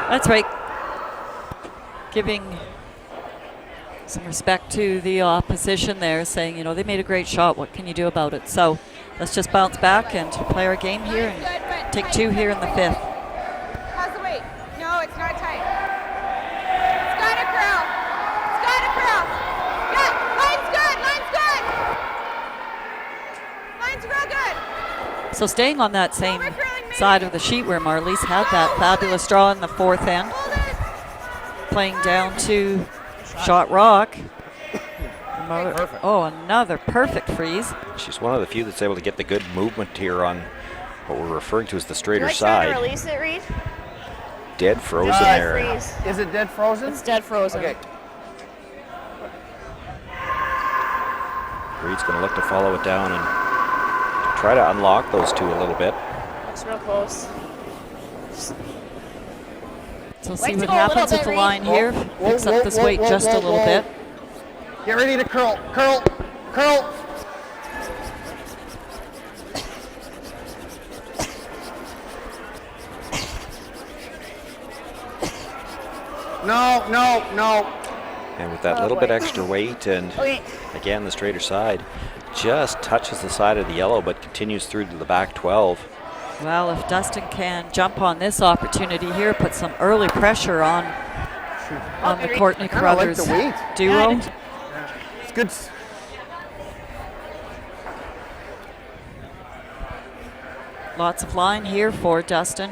That's right. Giving some respect to the opposition there, saying, you know, they made a great shot. What can you do about it? So let's just bounce back and play our game here and take 2 here in the fifth. How's the weight? No, it's not tight. It's got to curl. It's got to curl. Yeah, line's good. Line's good. Line's real good. So staying on that same side of the sheet where Marlies had that fabulous draw in the fourth end, playing down to Shot rock. Perfect. Oh, another perfect freeze. She's one of the few that's able to get the good movement here on what we're referring to as the straighter You're trying to side. release it, Reed? Dead frozen Dead there. freeze. Is it dead frozen? It's dead frozen. Okay. Reed's going to look to follow it down and try to unlock those two a little bit. It's real close. So we'll Like see to what go a little happens with bit, the Reed. line here. Whoa, Picks whoa, up this whoa, weight whoa, just whoa, a little whoa. bit. Get ready to curl, curl, curl. No, no, no. And with that Oh, little bit boy. extra weight and Okay. again the straighter side, just touches the side of the yellow but continues through to the back 12. Well, if Dustin can jump on this opportunity here, put some early pressure on the Courtney Kinda like Carruthers the weight. duo. Yeah, It's good. Lots of line here for Dustin.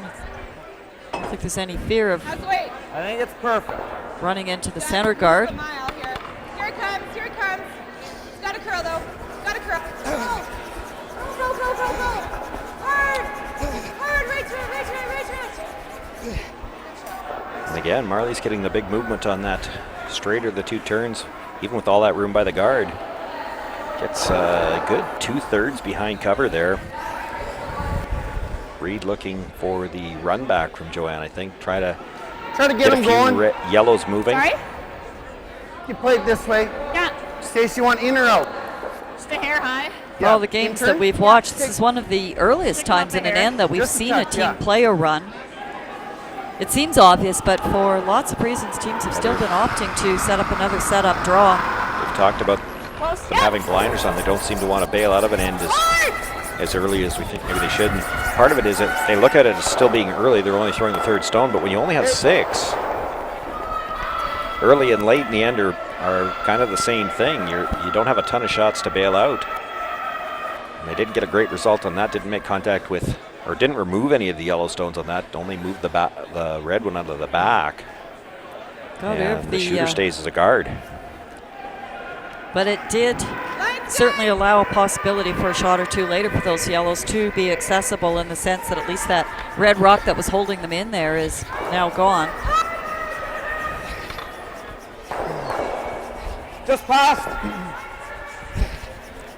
I don't think there's any fear of How's the weight? I think it's perfect. running into the center guard. A mile here. Here it comes. Here it comes. It's got to curl though. It's got to curl. Go. Go, go, go, go. Hard. Hard. Right to it. Right to it. Right to it. And again, Marley's getting the big movement on that straighter, the two turns, even with all that room by the guard. Gets a good 2/3 behind cover there. Reed looking for the run back from Joanne, I think. Try to get a him few going. yellows moving. Sorry? You play it this way. Yeah. Stacy, you want in or out? Stay hair high. Well, the games that we've watched, this is one of the earliest times in an end that we've Just a seen a touch, team yeah. player run. It seems obvious, but for lots of reasons, teams have still been opting to set up another setup draw. We've talked about Close. them having blinders on. They don't seem to want to bail out of an end as early as we think maybe they should. And part of it is that they look at it as still being early. They're only throwing the third stone, but when you only have 6, early and late in the end are kind of the same thing. You don't have a ton of shots to bail out. And they didn't get a great result on that. Didn't make contact with, or didn't remove any of the yellow stones on that. Only moved the red one out of the back. God, And the shooter stays as a guard. But it did certainly allow a possibility for a shot or two later for those yellows to be accessible, in the sense that at least that red rock that was holding them in there is now gone. Just pass.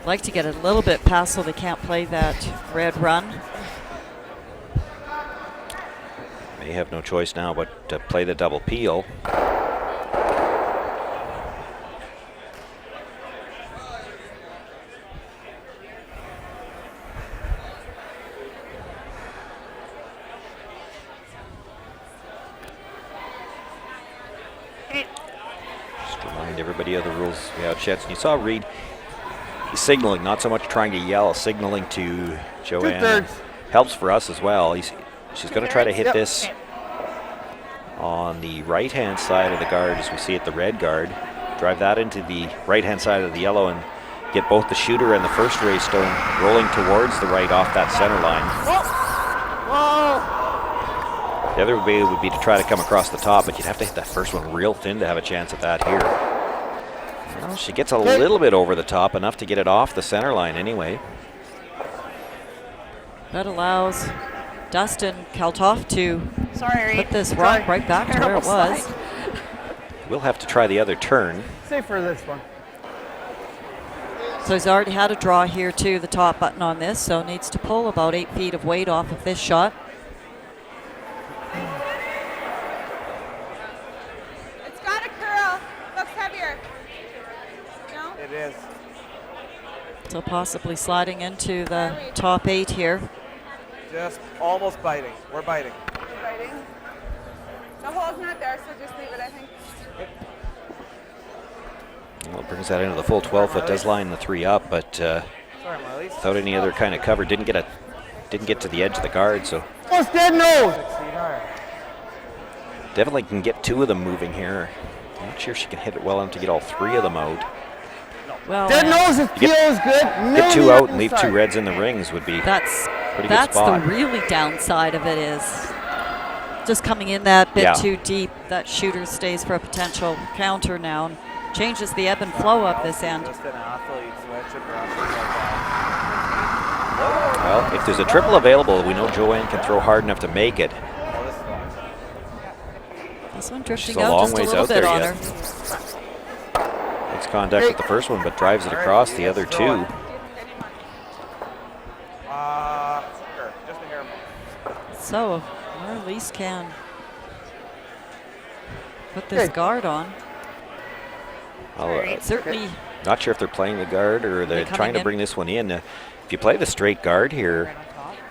Like to get a little bit past so they can't play that red run. They have no choice now but to play the double peel. Just remind everybody of the rules we have, Chet's. And you saw Reed signaling, not so much trying to yell, signaling to Joanne. 2/3. Helps for us as well. She's going to try to hit this on the right-hand side of the guard, as we see it, the red guard. Drive that into the right-hand side of the yellow and get both the shooter and the first raise stone rolling towards the right off that center line. The other way would be to try to come across the top, but you'd have to hit that first one real thin to have a chance at that here. Well, she gets a little bit over the top, enough to get it off the center line anyway. That allows Dustin Kalthoff to put this rock right back to where it was. We'll have to try the other turn. Save for this one. So he's already had a draw here to the top button on this, so needs to pull about 8 feet of weight off of this shot. It's got to curl. Looks heavier. No? It is. So possibly sliding into the top 8 here. Just almost biting. We're biting. Biting. The hole's not there, so just leave it, I think. Well, it brings that into the full 12-foot. Does line the 3 up, but without any other kind of cover, didn't get to the edge of the guard. So Almost dead nose. definitely can get 2 of them moving here. I'm not sure if she can hit it well enough to get all 3 of them out. Well, Dead nose, it feels good. Get 2 out and leave 2 reds in the rings would be that's pretty good the spot. really downside of it is just coming in that bit Yeah. too deep. That shooter stays for a potential counter now and changes the ebb and flow of this end. Just an athlete switch and rushes like that. Well, if there's a triple available, we know Joanne can throw hard enough to make it. This one She's drifting a out long just a ways little out bit there on yet. her. Makes contact with the first one, but drives it across the other two. Sure, just a hair more. So, Marlies can put this guard on. Certainly. Not sure if they're playing the guard or they're trying to bring this one in. If you play the straight guard here,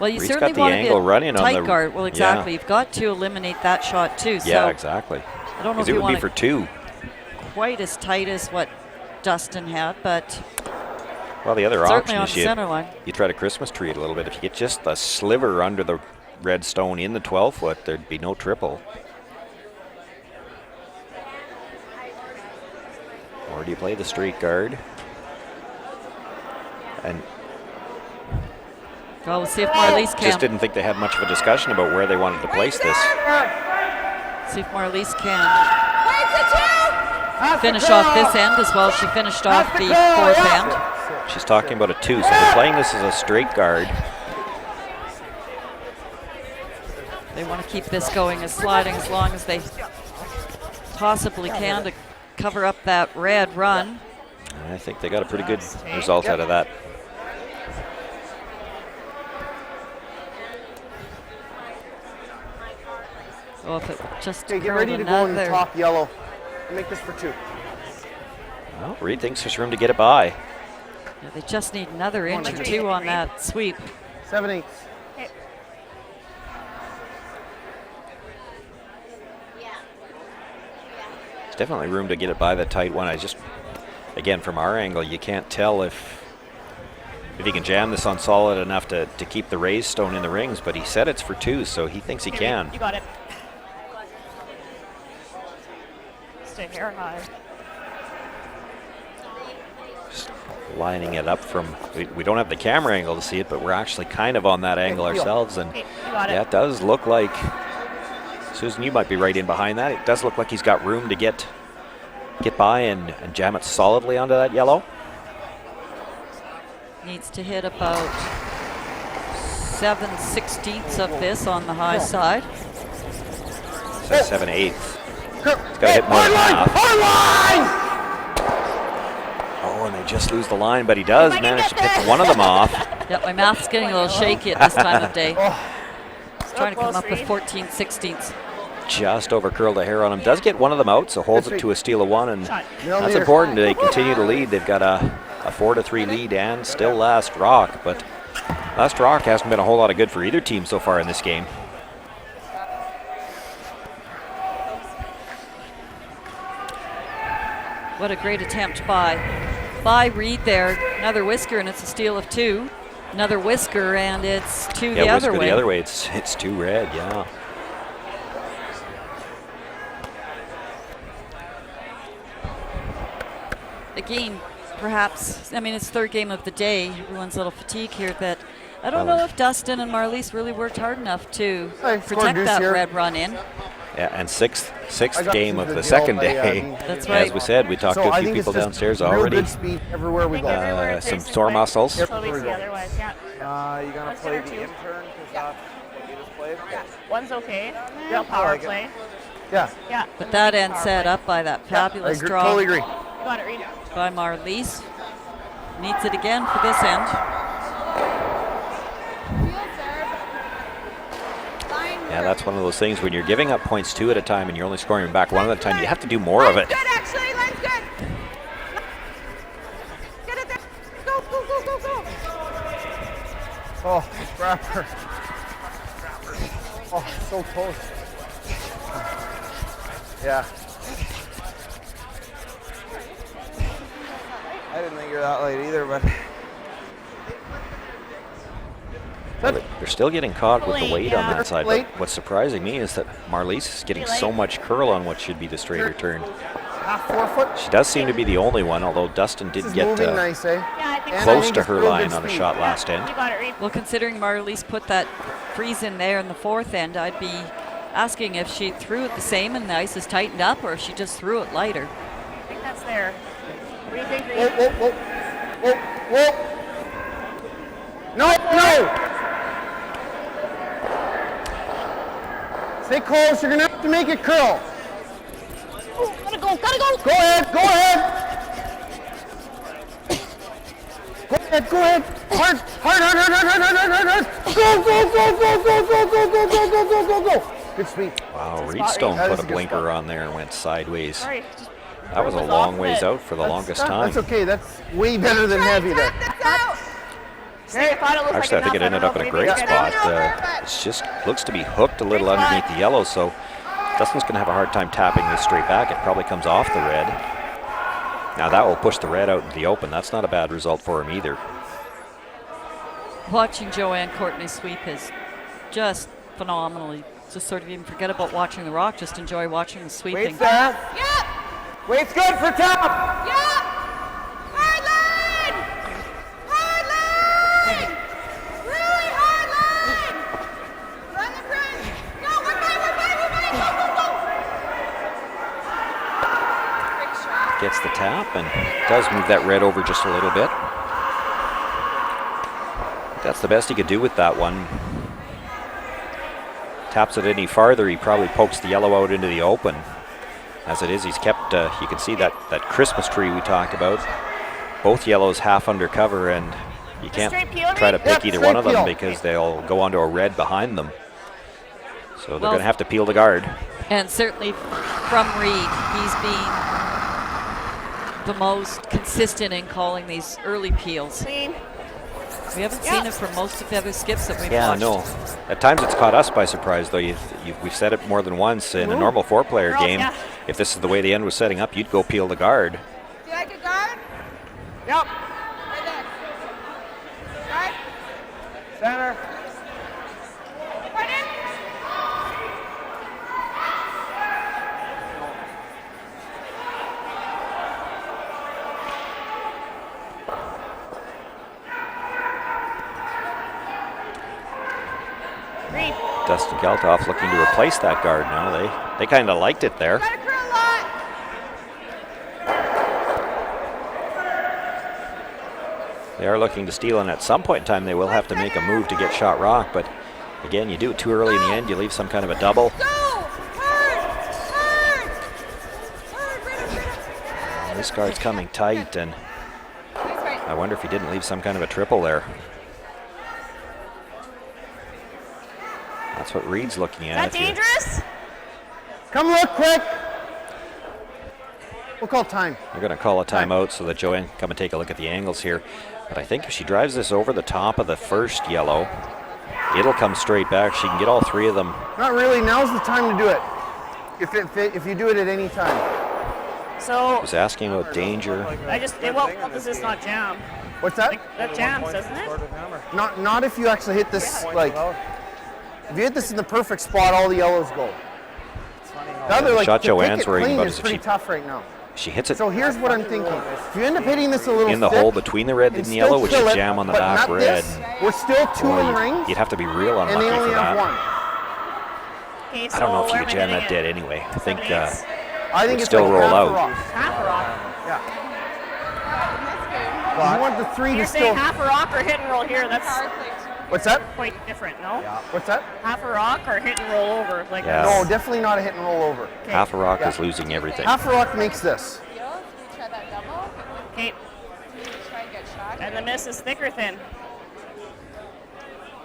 Well, you Reed's certainly got the want angle to be running a on tight the guard. Well, exactly. Yeah. You've got to eliminate that shot too. Yeah, So exactly. I don't know if it you would be want for two. quite as tight as what Dustin had, but Well, the other certainly option on is the center line. you try to Christmas tree it a little bit. If you get just a sliver under the red stone in the 12-foot, there'd be no triple. Or do you play the straight guard? And well, we'll see if Marlies can. just didn't think they had much of a discussion about where they wanted to place this. See if Marlies can finish off this end as well as she finished off the fourth end. She's talking about a 2, so they're playing this as a straight guard. They want to keep this going as sliding as long as they possibly can to cover up that red run. I think they got a pretty good result out of that. Oh, if it just Okay, get curled ready to go in the another. top yellow. Make this for 2. Well, Reed thinks there's room to get it by. Yeah, they just need another inch or two on that sweep. 7/8. There's definitely room to get it by the tight one. I just, again, from our angle, you can't tell if he can jam this on solid enough to keep the raised stone in the rings, but he said it's for 2, so he thinks he can. You got it. Stay hair high. Just lining it up from, we don't have the camera angle to see it, but we're actually kind of on that angle ourselves, and You got it. yeah, it does look like, Susan, you might be right in behind that. It does look like he's got room to get by and jam it solidly onto that yellow. Needs to hit about 7/16 of this on the high side. So 7/8. He's got to hit more than half. Oh, and they just lose the line, but he does manage to pick one of them off. Yep, my math's getting a little shaky at this time of day. Just trying to come up with 14/16. Just over curled the hair on him. Does get one of them out, so holds it to a steal of 1, and that's important. They continue to lead. They've got a 4-3 lead and still last rock, but last rock hasn't been a whole lot of good for either team so far in this game. What a great attempt by Reed there. Another whisker and it's a steal of 2. Another whisker and it's 2 the other whisker way. the other way. It's 2 red, yeah. Again, perhaps, I mean, it's third game of the day. Everyone's a little fatigued here. That I don't know if Dustin and Marlies really worked hard enough to protect that red run in. Yeah, and sixth game of the second day. That's right. As we said, we talked to a few people downstairs already. Good speed everywhere we go. Some sore muscles. So we see otherwise, yeah. You gonna play the intern because that's what you just played? One's okay. Yeah, power play. Yeah. Yeah. But that end set up by that fabulous draw Totally agree. You got it, Reed. by Marlies. Needs it again for this end. Yeah, that's one of those things when you're giving up points 2 at a time and you're only scoring back 1 at a time, you have to do more of it. Good, actually. Line's good. Get it there. Go, go, go, go, go. Oh, scrapper. Oh, so close. Yeah. I didn't think you were that late either, but Well, they're still getting caught with the weight on that side, but what's surprising me is that Marlies is getting so much curl on what should be the straighter turn. Half 4 foot. She does seem to be the only one, although Dustin did get Moving nice, eh? close to her line on a shot last end. Well, considering Marlies put that freeze in there in the fourth end, I'd be asking if she threw it the same and the ice is tightened up, or if she just threw it lighter. I think that's there. What do you think, Reed? Whoa, whoa, whoa, whoa. No, no. Stay close. You're going to have to make it curl. Oh, gotta go, gotta go. Go ahead, go ahead. Go ahead, go ahead. Hard, hard, hard, hard, hard, hard, hard, hard, hard. Go, go, go, go, go, go, go, go, go, go, go, go, go. Good sweep. Wow, Good Reed spot, Stone Reed. That put is a a good blinker spot. on there and went sideways. Sorry. That was a was long off ways it. out for the longest time. That's okay. That's way better than heavy there. That's out. I thought it was Actually, I like think it enough. ended up in a don't know great if we spot. did it. It's just looks to be hooked a little underneath the yellow, so Dustin's going to have a hard time tapping this straight back. It probably comes off the red. Now that will push the red out into the open. That's not a bad result for him either. Watching Joanne Courtney sweep is just phenomenal. Just sort of even forget about watching the rock, just enjoy watching the sweeping. Wait's there. Yep. Wait's good for tap. Yep. Hard line. Hard line. Really hard line. Run the front. Go, we're by. Go. Great shot. Gets the tap and does move that red over just a little bit. That's the best he could do with that one. Taps it any farther, he probably pokes the yellow out into the open. As it is, he's kept, you can see that Christmas tree we talked about. Both yellows half under cover, and you can't try to pick either one of them because they'll go onto a red behind them. So they're going to have to peel the guard. And certainly from Reed, he's been the most consistent in calling these early peels. Clean. We haven't seen it from most of the other skips that we've Yeah, watched. no. At times it's caught us by surprise, though. We've said it more than once. In a normal four-player game, if this is the way the end was setting up, you'd go peel the guard. Do you like a guard? Yep. Right there. Guard. Center. Pardon? Reed. Dustin Kalthoff looking to replace that guard now. They kind of liked it there. Got a curl lot. They are looking to steal, and at some point in time they will have to make a move to get shot rock. But again, you do it too early in the end, you leave some kind of a double. Go. Hard. Hard. Hard. Right. This guard's coming tight, and I wonder if he didn't leave some kind of a triple there. That's what Reed's looking Is at. that dangerous? Come look quick. We'll call time. They're going to call a timeout so that Joanne can come and take a look at the angles here. But I think if she drives this over the top of the first yellow, it'll come straight back. She can get all three of them. Not really. Now's the time to do it. If you do it at any time. So He's asking about danger. what does this not jam? What's that? That jams, doesn't it? Not if you actually hit this like. If you hit this in the perfect spot, all the yellows go. The other, like, shot to Joanne's pick it worrying clean about is is if pretty she- tough right now. She hits it So here's what I'm thinking. If you end up hitting this a little in the thick, hole between the red and the still yellow, which kill should it, jam on the but back not red. this, we're still two Boy, in rings, you'd have to be real and unlucky they only for have that. one. Okay, I don't know if so you where could am I jam hitting that it? dead anyway. I think I think would it's still like roll half out. a rock. Half a rock. Yeah. You want the three You're to saying still. half a rock or hit and roll here? That's What's that? quite different, no? What's that? Half a rock or hit and roll over? Like Yeah. No, definitely not a hit and roll over. Half a rock Yeah. is losing everything. Half a rock makes this. Try that double. Okay, Try and get shot. and the miss is thick or thin?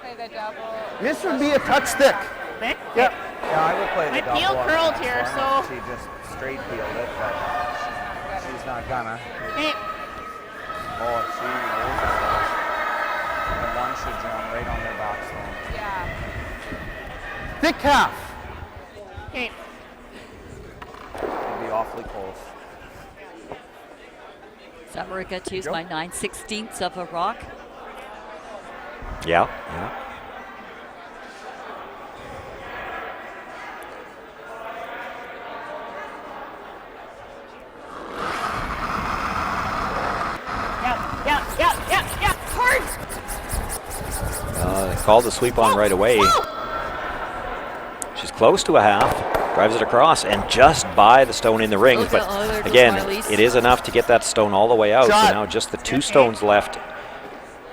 Play the double. This would be a touch thick. Thick? Yep. Yeah, I would play My peel curled here, so. She just straight peeled it, but she's not gonna. Okay, Oh, she knows it. The one should jump right on their backstone. Yeah. Thick half. okay. It'd be awfully close. Is that where I got to use my 9/16 of a rock? Yeah. Yeah. Hard. They called the sweep on right away. She's is close to a half, drives it across, and just by the stone in the rings. Oh, But there goes again, Marlies. it is enough to get that stone all the way out. Shot. So now just the 2 stones left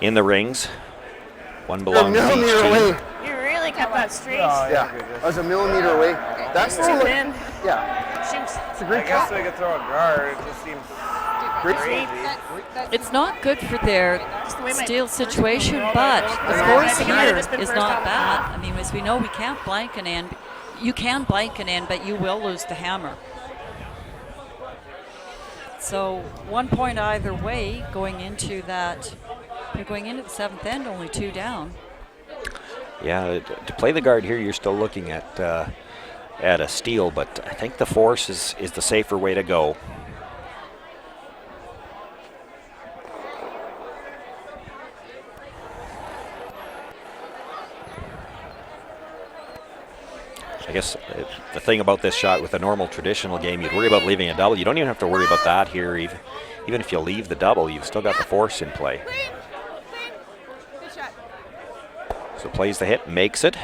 in the rings. One belongs to each millimeter team. away. You really kept that straight. Yeah, I was a millimeter away. That's Zoom the in. Yeah, Shoot. it's a I great guess cut. we could throw a guard. It just seems crazy. It's not good for their Just the way my steal first situation, roll but goes. the I force think it might have here just been is first not off. bad. I mean, as we know, we can't blank an end. You can blank an end, but you will lose the hammer. So 1 point either way going into that. You're going into the 7th end, only 2 down. Yeah, to play the guard here, you're still looking at a steal, but I think the force is the safer way to go. I guess the thing about this shot with a normal traditional game, you'd worry about leaving a double. You don't even have to worry about that here. Even if you leave the double, you've still got the force in play. Good shot. So plays the hit, makes it.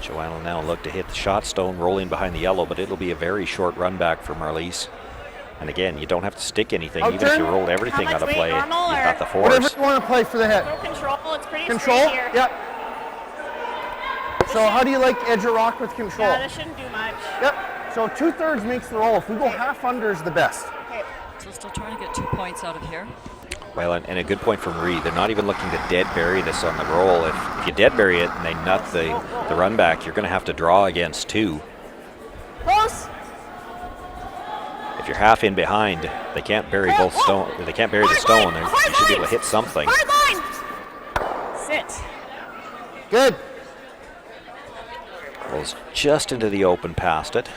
Joanne will now look to hit the shot stone, roll in behind the yellow, but it'll be a very short run back for Marlies. And again, you don't have to stick anything. Even if you rolled everything How out of much play, weight, you've normal, got the or- Whatever force. you want to play for the hit. Throw control. It's pretty Control? straight here. Yep. So how do you like edge of rock with control? Yeah, this shouldn't do much. Yep. So 2/3 makes the roll. If we go half under is the best. Okay. So still trying to get 2 points out of here. Well, and a good point from Marie. They're not even looking to dead bury this on the roll. If you dead bury it and they nut the run back, you're going to have to draw against 2. Close. If you're half in behind, they can't bury both stone. They can't bury the stone. You should be able to hit something. Hard line. Sit. Good. Rolls just into the open, past it.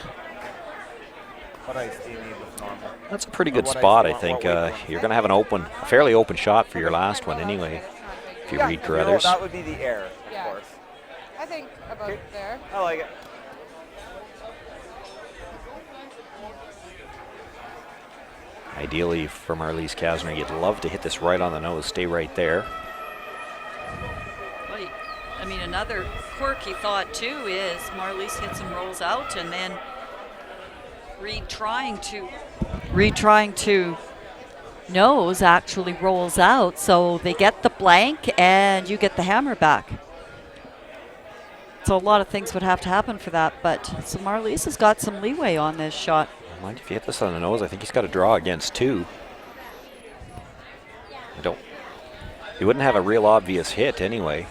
What ice do you need with normal? That's a pretty good What ice spot, do I you want? think. What weight? You're going to have a fairly open shot for your last one anyway, if you read Carruthers. That would be the air, of Yeah. course. I think about there. I like it. Ideally, for Marlies Kasner, you'd love to hit this right on the nose, stay right there. Well, I mean, another quirky thought too is Marlies hits and rolls out, and then Reed trying to nose actually rolls out, so they get the blank and you get the hammer back. So a lot of things would have to happen for that, but so Marlies has got some leeway on this shot. Mind if you hit this on the nose, I think he's got to draw against 2. He wouldn't have a real obvious hit anyway.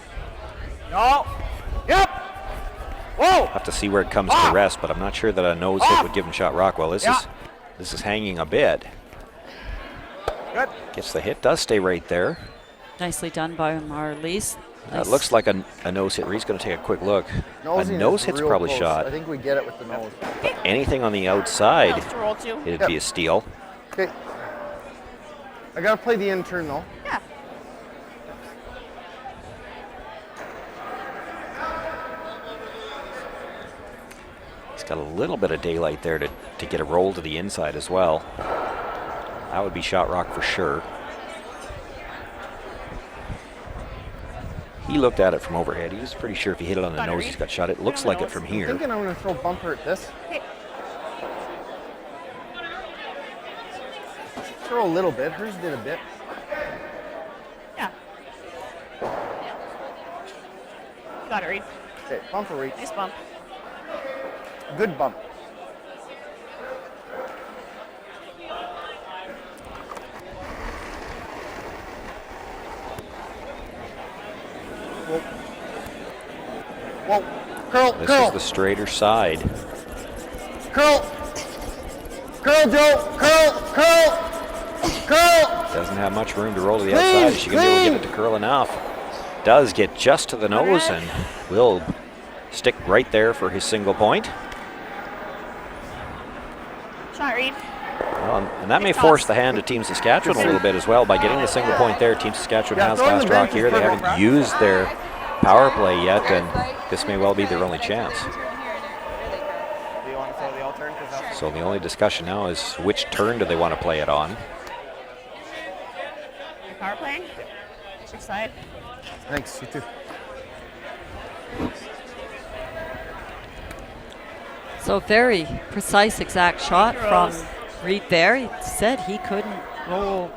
No. Yep. Whoa. Have to see where it comes to rest, but I'm not sure that a nose hit would give him shot rock. Well, this is hanging a bit. Good. Gets the hit, does stay right there. Nicely done by Marlies. It looks like a nose hit. Reed's going to take a quick look. Nosing A nose is hit's real probably close. shot. I think we get it with the nose. Anything on the outside, Just roll 2. it'd be a steal. Okay. I gotta play the intern though. Yeah. He's got a little bit of daylight there to get a roll to the inside as well. That would be shot rock for sure. He looked at it from overhead. He was pretty sure if he hit it on the nose, he's got shot. It looks like it from I'm here. thinking I'm gonna throw bumper at this. Okay. Throw a little bit. Hers did a bit. Yeah. You got it, Reed. Okay, bumper reach. Nice bump. Good bump. Whoa. Whoa. Curl, This curl, is the straighter side. curl. Curl, Joe. Curl, curl, curl. Doesn't have much room to roll to the outside. Is she going to be able to get it to curl enough? Does get just to the nose and will stick right there for his single point. Shot, Reed. Well, and that may force the hand of Team Saskatchewan a little bit as well by getting the single point there. Team Saskatchewan has throwing the fast rock bench is here. They perfect. haven't used their power play yet, and this may well be their only chance. Do you want to throw the alternate? So the only discussion now is which turn do they want to play it on? Power playing? Which side? Thanks, you too. So very precise, exact shot from Reed there. He said he couldn't roll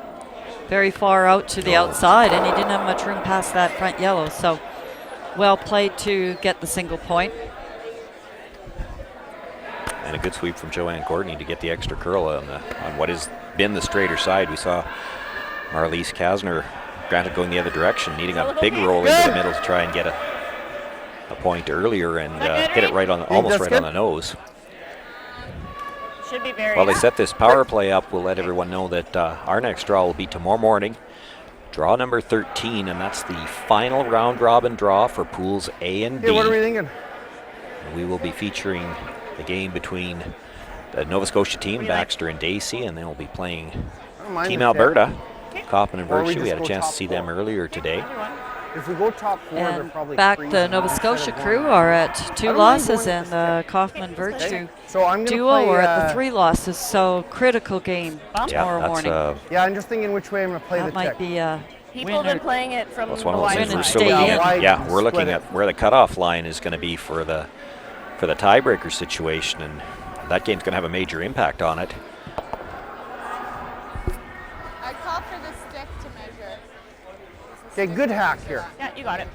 very far out to the outside, and he didn't have much room past that front yellow. So well played to get the single point. And a good sweep from Joanne Courtney to get the extra curl on what has been the straighter side. We saw Marliese Kasner, granted going the other direction, needing a big roll into the middle to try and get a point earlier and hit it right on, almost right on the nose. Should be very. While they set this power play up, we'll let everyone know that our next draw will be tomorrow morning. Draw number 13, and that's the final round robin draw for pools A and B. Hey, what are we thinking? We will be featuring the game between the Nova Scotia team, Baxter and Dacey, and they'll be playing Team Alberta, Kaufman and Virtue. We had a chance to see them earlier today. If we go top 4, they're And probably back freezing the Nova instead Scotia of crew going- are at 2 don't mind losses, going and the Kaufman Virtue So I'm gonna duo play, are at the 3 losses. So critical game tomorrow morning. Yeah, I'm just thinking which way I'm going to play That the might tick. be a People have been playing it from That's the one of those wide things we're side. still looking at. Yeah, we're Split looking it. at where the cutoff line is going to be for the tiebreaker situation, and that game's going to have a major impact on it. I call for the stick to measure. Okay, good hack here. Yeah, you got it.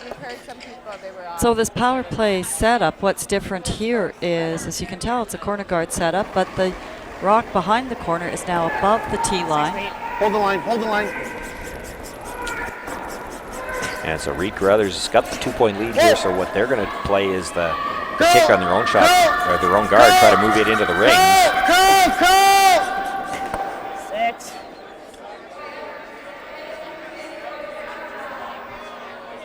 We've heard some people, they were off. So this power play setup, what's different here is, as you can tell, it's a corner guard setup, but the rock behind the corner is now above the tee line. Hold the line, hold the line. And so Reed Carruthers has got the 2-point lead here, so what they're going to play is the kick on their own shot, or their own guard, try to move it into the rings. 6.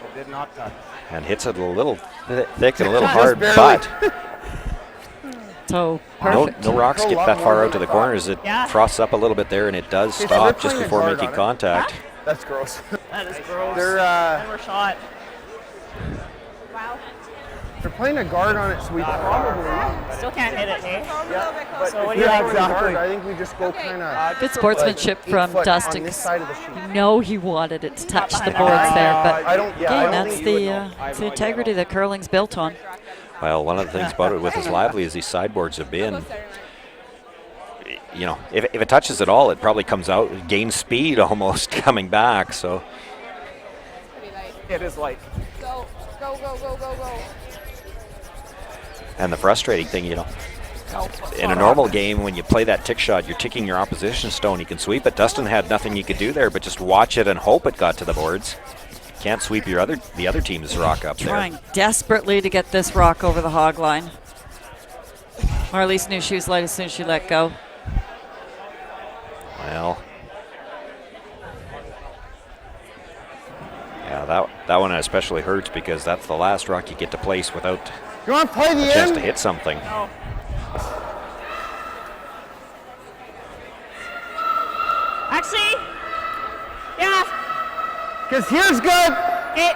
It did not touch. And hits it a little thick and a little Just hard, barely. but So no, perfect. no rocks get that far out to the corners. It Yeah. frosts up a a little bit there, and it does Okay, so they're stop just playing a before guard making on it. contact. That's gross. That is gross. They're Never shot. Wow. they're playing a guard on it, so we probably. Still can't hit it, eh? But So what if do you we think? have guard, I think we just go kind of. Good sportsmanship from Dustin. On this side of the sheet. You know he wanted it to touch the boards there, but I don't. Yeah, I again, don't that's think you would the, know. it's the integrity that curling's built on. Well, one of the things about it, with as lively as these sideboards have been, you know, if it touches at all, it probably comes out, gains speed almost coming back. So Pretty light. It is light. Go, go, go, go, go, go. and the frustrating thing, you know, in a normal game, when you play that tick shot, you're ticking your opposition stone. You can sweep it. Dustin had nothing you could do there, but just watch it and hope it got to the boards. Can't sweep the other team's rock up there. Trying desperately to get this rock over the hog line. Marliese knew she was light as soon as she let go. Well, yeah, that one especially hurts because that's the last rock you get to place without You want to play the a chance end? to hit something. No. Actually, yeah. Because here's good. Okay.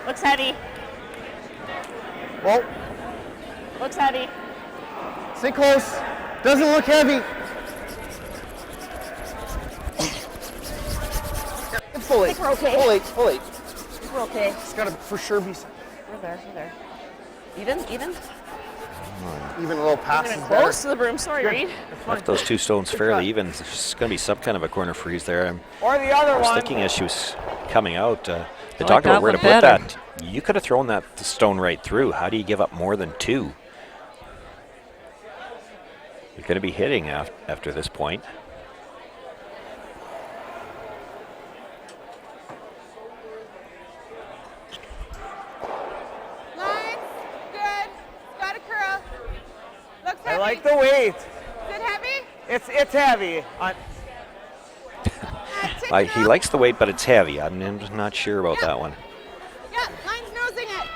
Looks heavy. Well, Looks heavy. stay close. Doesn't look heavy. It's full eight. we're okay. Full eight. Full eight. We're okay. It's got to for sure be We're there. We're there. Even? even a little pass is Even better. close to the broom. Sorry, Good. Reed. Left those two stones fairly even. There's going to be some kind of a corner freeze there. Or the other I was one. thinking as she was coming out, they like talked about that where to one put better. that. You could have thrown that stone right through. How do you give up more than 2? You're going to be hitting after this point. Lines, good. Got a curl. Looks heavy. I like the weight. Is it heavy? It's heavy. He likes the weight, but it's heavy. I'm not sure about that one. Yeah, line's nosing it.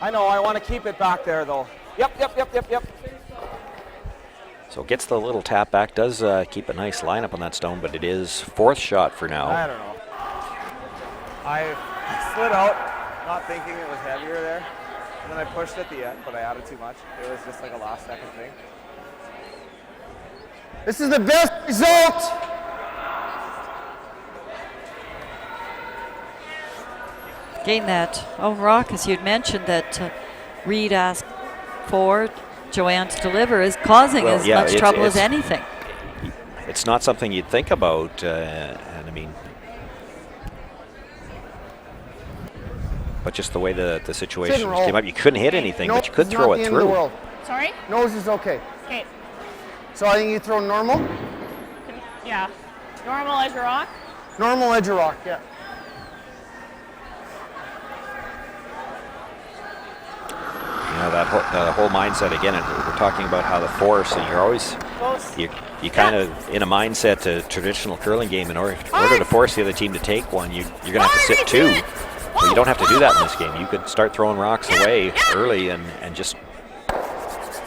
I know. I want to keep it back there though. Yep. So gets the little tap back, does keep a nice lineup on that stone, but it is fourth shot for now. I don't know. I slid out, not thinking it was heavier there. And then I pushed at the end, but I added too much. It was just like a last second thing. This is the best result. Getting that rock, as you'd mentioned, that Reed asked for Joanne to deliver, is causing as much trouble as anything. It's not something you'd think about, and I mean, but just the way the situation came up, you couldn't hit anything, but you could throw it through. Sorry? Nose is okay. Okay. So I think you throw normal? Yeah. Normal edge of rock? Normal edge of rock, yeah. You know, the whole mindset again, we're talking about how the force, and you're always, you kind of in a mindset to traditional curling game, in order to force the other team to take one, you're going to have to sit two. So you don't have to do that in this game. You could start throwing rocks away early and just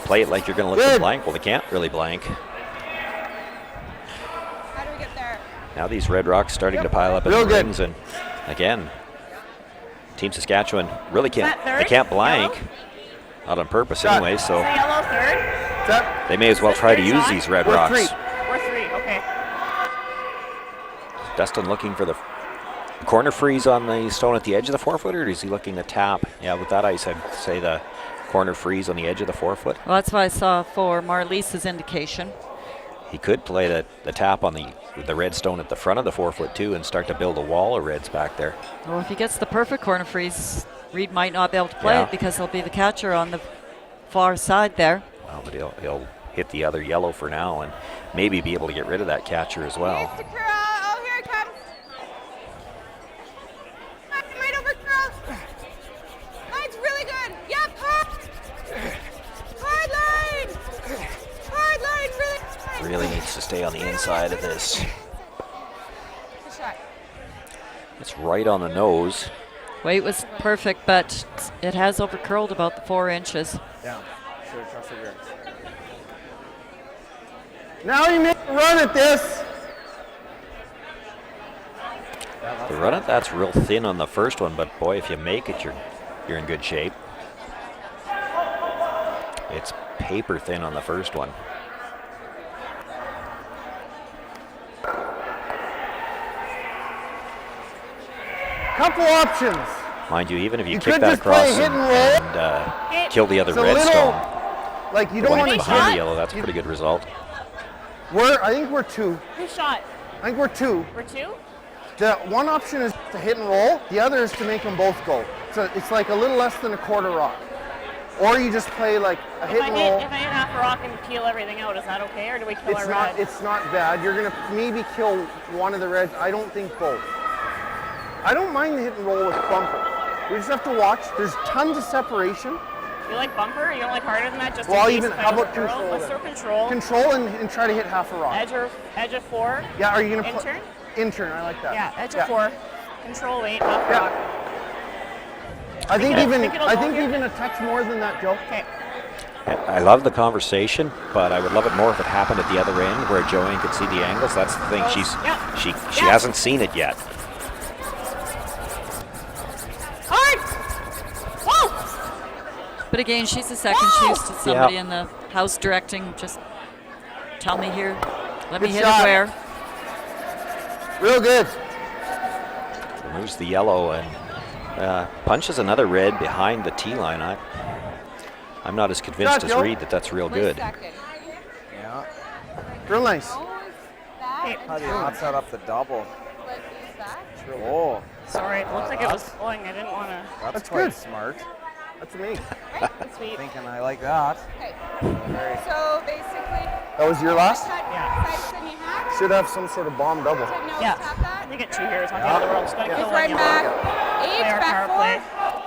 play it like you're going to look for blank. Well, they can't really blank. How do we get there? Now these red rocks starting to pile up in the rings, and again, Team Saskatchewan really can't blank. Not on purpose anyway, so Yellow third? they may as well try to use these red rocks. We're three, okay. Dustin looking for the corner freeze on the stone at the edge of the 4-footer, or is he looking to tap? Yeah, with that ice, I'd say the corner freeze on the edge of the 4-foot. Well, that's what I saw for Marlise's indication. He could play the tap on the red stone at the front of the 4-foot too, and start to build a wall of reds back there. Well, if he gets the perfect corner freeze, Reed might not be able to play it because he'll be the catcher on the far side there. Well, but he'll hit the other yellow for now, and maybe be able to get rid of that catcher as well. Oh, here it comes. Right over curl. Line's really good. Yep, hard line. Hard line, really. Really needs to stay on the inside of this. Good shot. It's right on the nose. Weight was perfect, but it has overcurled about the 4 inches. Yeah, should have trusted yours. Now you make a run at this. The run at that's real thin on the first one, but boy, if you make it, you're in good shape. It's paper thin on the first one. Couple options. Mind you, even if you could kick that just across play hit and roll. and kill the other It's a red little, stone, like you the don't one want to behind the yellow, that's a pretty good result. I think we're two. Who shot? I think we're two. We're two? The one option is to hit and roll. The other is to make them both go. So it's like a little less than a quarter rock. Or you just play like a hit and roll. If I hit half a rock and peel everything out, is that okay, or do we kill our red? It's not bad. You're gonna maybe kill one of the reds. I don't think both. I don't mind the hit and roll with bumper. We just have to watch. There's tons of separation. You like bumper? You don't like harder than that? Just Well, in case even if I how about overcurl? control? Let's throw control. Control and try to hit half a rock. Edge of 4. Yeah, are you gonna intern? Intern, I like that. Yeah, edge of 4. Control weight, half rock. I think even a touch more than that, Joe. Okay. I love the conversation, but I would love it more if it happened at the other end where Joanne could see the angles. That's the thing. She hasn't seen it yet. Hard! Whoa! But again, she's a second. She's used to somebody in the house directing. Just tell me here. Let me hit it where. Real good. Removes the yellow and punches another red behind the tee line. I'm not as convinced as Reed that that's real good. Yeah. Real nice. How do you not set up the double? Oh. Sorry, it looks like it was flowing. I didn't want to. That's quite good. Smart. That's me. That's sweet. Thinking I like that. Okay. So basically. That was your last? Yeah. Should have some sort of bomb double. Yeah. I think it 2 here. It's not the end of the world. Just got to kill right one back. yellow. 8, Play our back power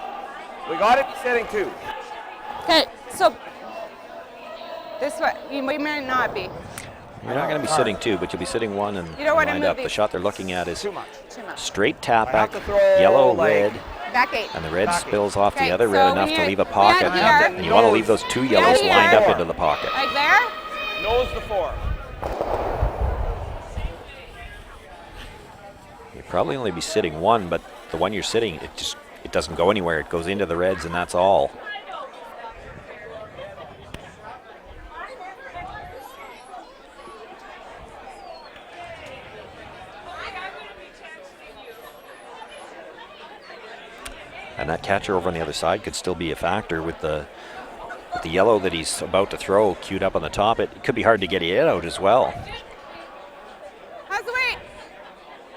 4. We got it sitting 2. Okay, so this way, we may not be. You're not going to be sitting 2, but you'll be sitting 1 and You don't want to lined move up. The shot they're looking at is Too much. straight tap I back, have to throw, yellow, like, red, Back 8. and the red back spills off Okay, the other so red enough we to need- leave a pocket. we had here. And you want to leave those 2 yellows here. lined up into the pocket. Like there? Nose the 4. You'd probably only be sitting one, but the one you're sitting, it doesn't go anywhere. It goes into the reds, and that's all. And that catcher over on the other side could still be a factor with the yellow that he's about to throw queued up on the top. It could be hard to get it out as well. How's the weight?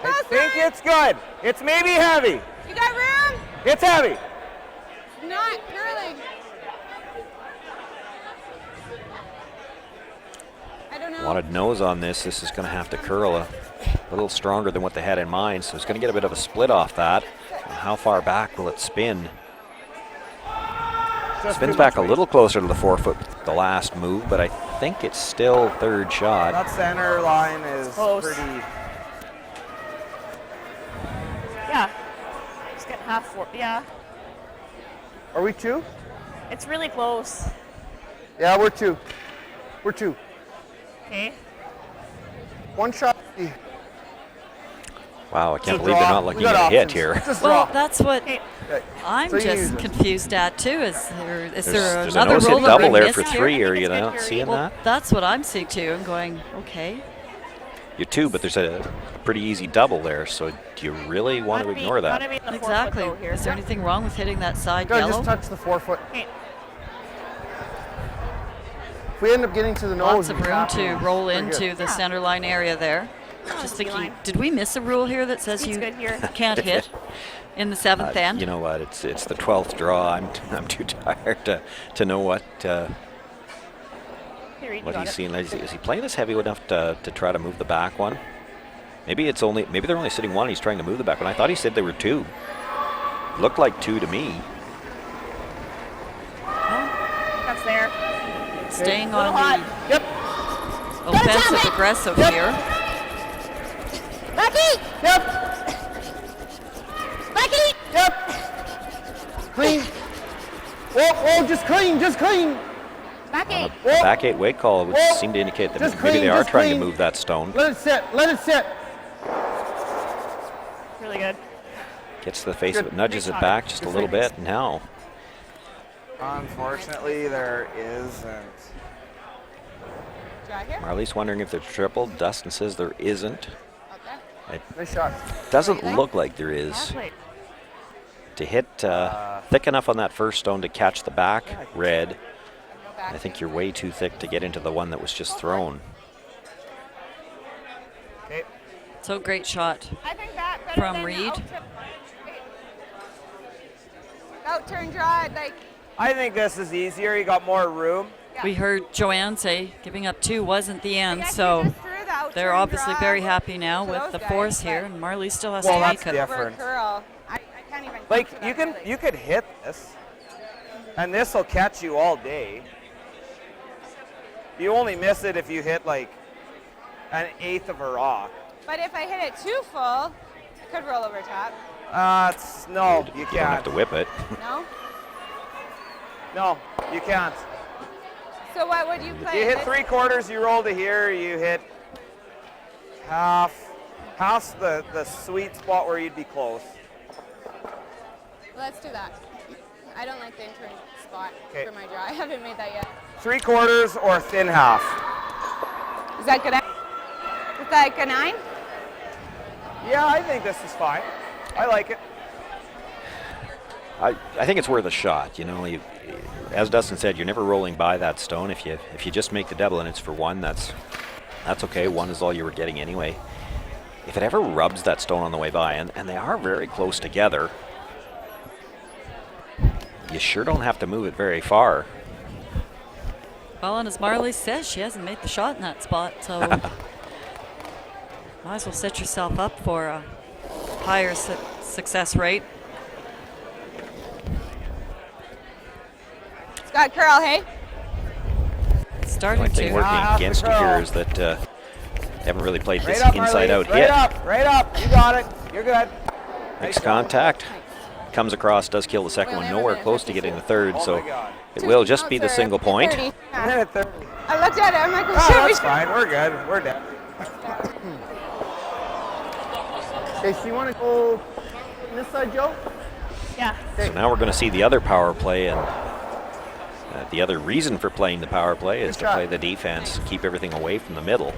I think it's good. It's maybe heavy. You got room? It's heavy. Not curling. I don't know. Wanted nose on this. This is going to have to curl a little stronger than what they had in mind, so it's going to get a bit of a split off that. How far back will it spin? Spins back a little closer to the 4-foot the last move, but I think it's still third shot. That center line is Close. pretty. Yeah. Just get half 4. Yeah. Are we 2? It's really close. Yeah, we're 2. We're 2. Okay. One shot. Wow, I can't Just believe they're draw. not We looking got at a hit options. here. Just Well, draw. that's what Okay. I'm So you use just it. confused at too. Is there There's another a no-hit roll that double we there for missed 3. here? Are you it's good not here. seeing Well, that? that's what I'm seeing too. I'm going, okay. You're 2, but there's a pretty easy double there, so do you really want to ignore that? Exactly. Is there anything wrong with hitting that side Gotta yellow? just touch the 4-foot. Okay. If we end up getting to the Lots nose, of it's room happening. to roll We're into good. the center line area there. Just thinking, line. did we miss a rule here that says It's you good here. can't hit in the 7th end? You know what? It's the 12th draw. I'm too tired to know what Here, you got he's it. seeing. Is he playing this heavy enough to try to move the back one? Maybe they're only sitting one. And he's trying to move the back one. I thought he said there were 2. Looked like 2 to me. That's there. Staying Little on hot. Yep. the offensive aggressive here. Becky! Yep. Becky! Yep. Clean. Whoa, just clean, just clean. Becky! Whoa. Back 8 weight call would Whoa. seem to indicate that Just maybe clean, they are just trying clean. to move that stone. Let it sit, let it sit. Really good. Gets to the face of it, nudges Great it shot. back just a little bit. Now Unfortunately, there isn't. Dry here? Marley's wondering if there's triple. Dustin says there isn't. Okay. Nice shot. Doesn't look like there is. Halfway. To hit thick enough on that first stone to catch the back red, Go back. I think you're way too thick to get into the one that was just thrown. Okay. So great shot. I think that better From than Reed. Out turn draw it like I think this is easier. You got more room. We heard Joanne say giving up 2 wasn't the end, guess you so just threw the out they're turn obviously draw very happy now to with those the guys, force but here, and Marley still has Well, to that's make it. different. over a curl. I can't even Like picture you that, can really. you could hit this, and this will catch you all day. You only miss it if you hit like an 1/8 of a rock. But if I hit it too full, I could roll over top. No, you You don't have can't. to whip it. No? No, you can't. So what would you play? You hit This- 3/4, you roll to here, you hit half. Half's the sweet spot where you'd be close. Let's do that. I don't like the intern spot 'Kay. for my draw. I haven't made that yet. 3/4 or thin half. Is that good? Is that like a 9? Yeah, I think this is fine. I like it. I think it's worth a shot. You know, as Dustin said, you're never rolling by that stone. If you just make the double and it's for 1, that's okay. 1 is all you were getting anyway. If it ever rubs that stone on the way by, and they are very close together, you sure don't have to move it very far. Well, and as Marley says, she hasn't made the shot in that spot, so might as well set yourself up for a higher success rate. It's got curl, hey? It's The starting only thing to. working half the against you curl. here is that haven't really played this Right up, inside-out Marlies. hit. Right up. You got it. You're good. Makes contact. Comes across, does kill the second Well, one. never Nowhere been close to getting the third, Oh so my God. It will just be the single point. 30. Minute 30. I looked at it. I'm like, oh, Oh, shit, we that's should. fine. We're good. We're dead. Okay, so you want to go this side, Joe? Yeah. So now we're going to see the other power play, and the other reason for playing the power play is to play the defense, keep everything away from the middle.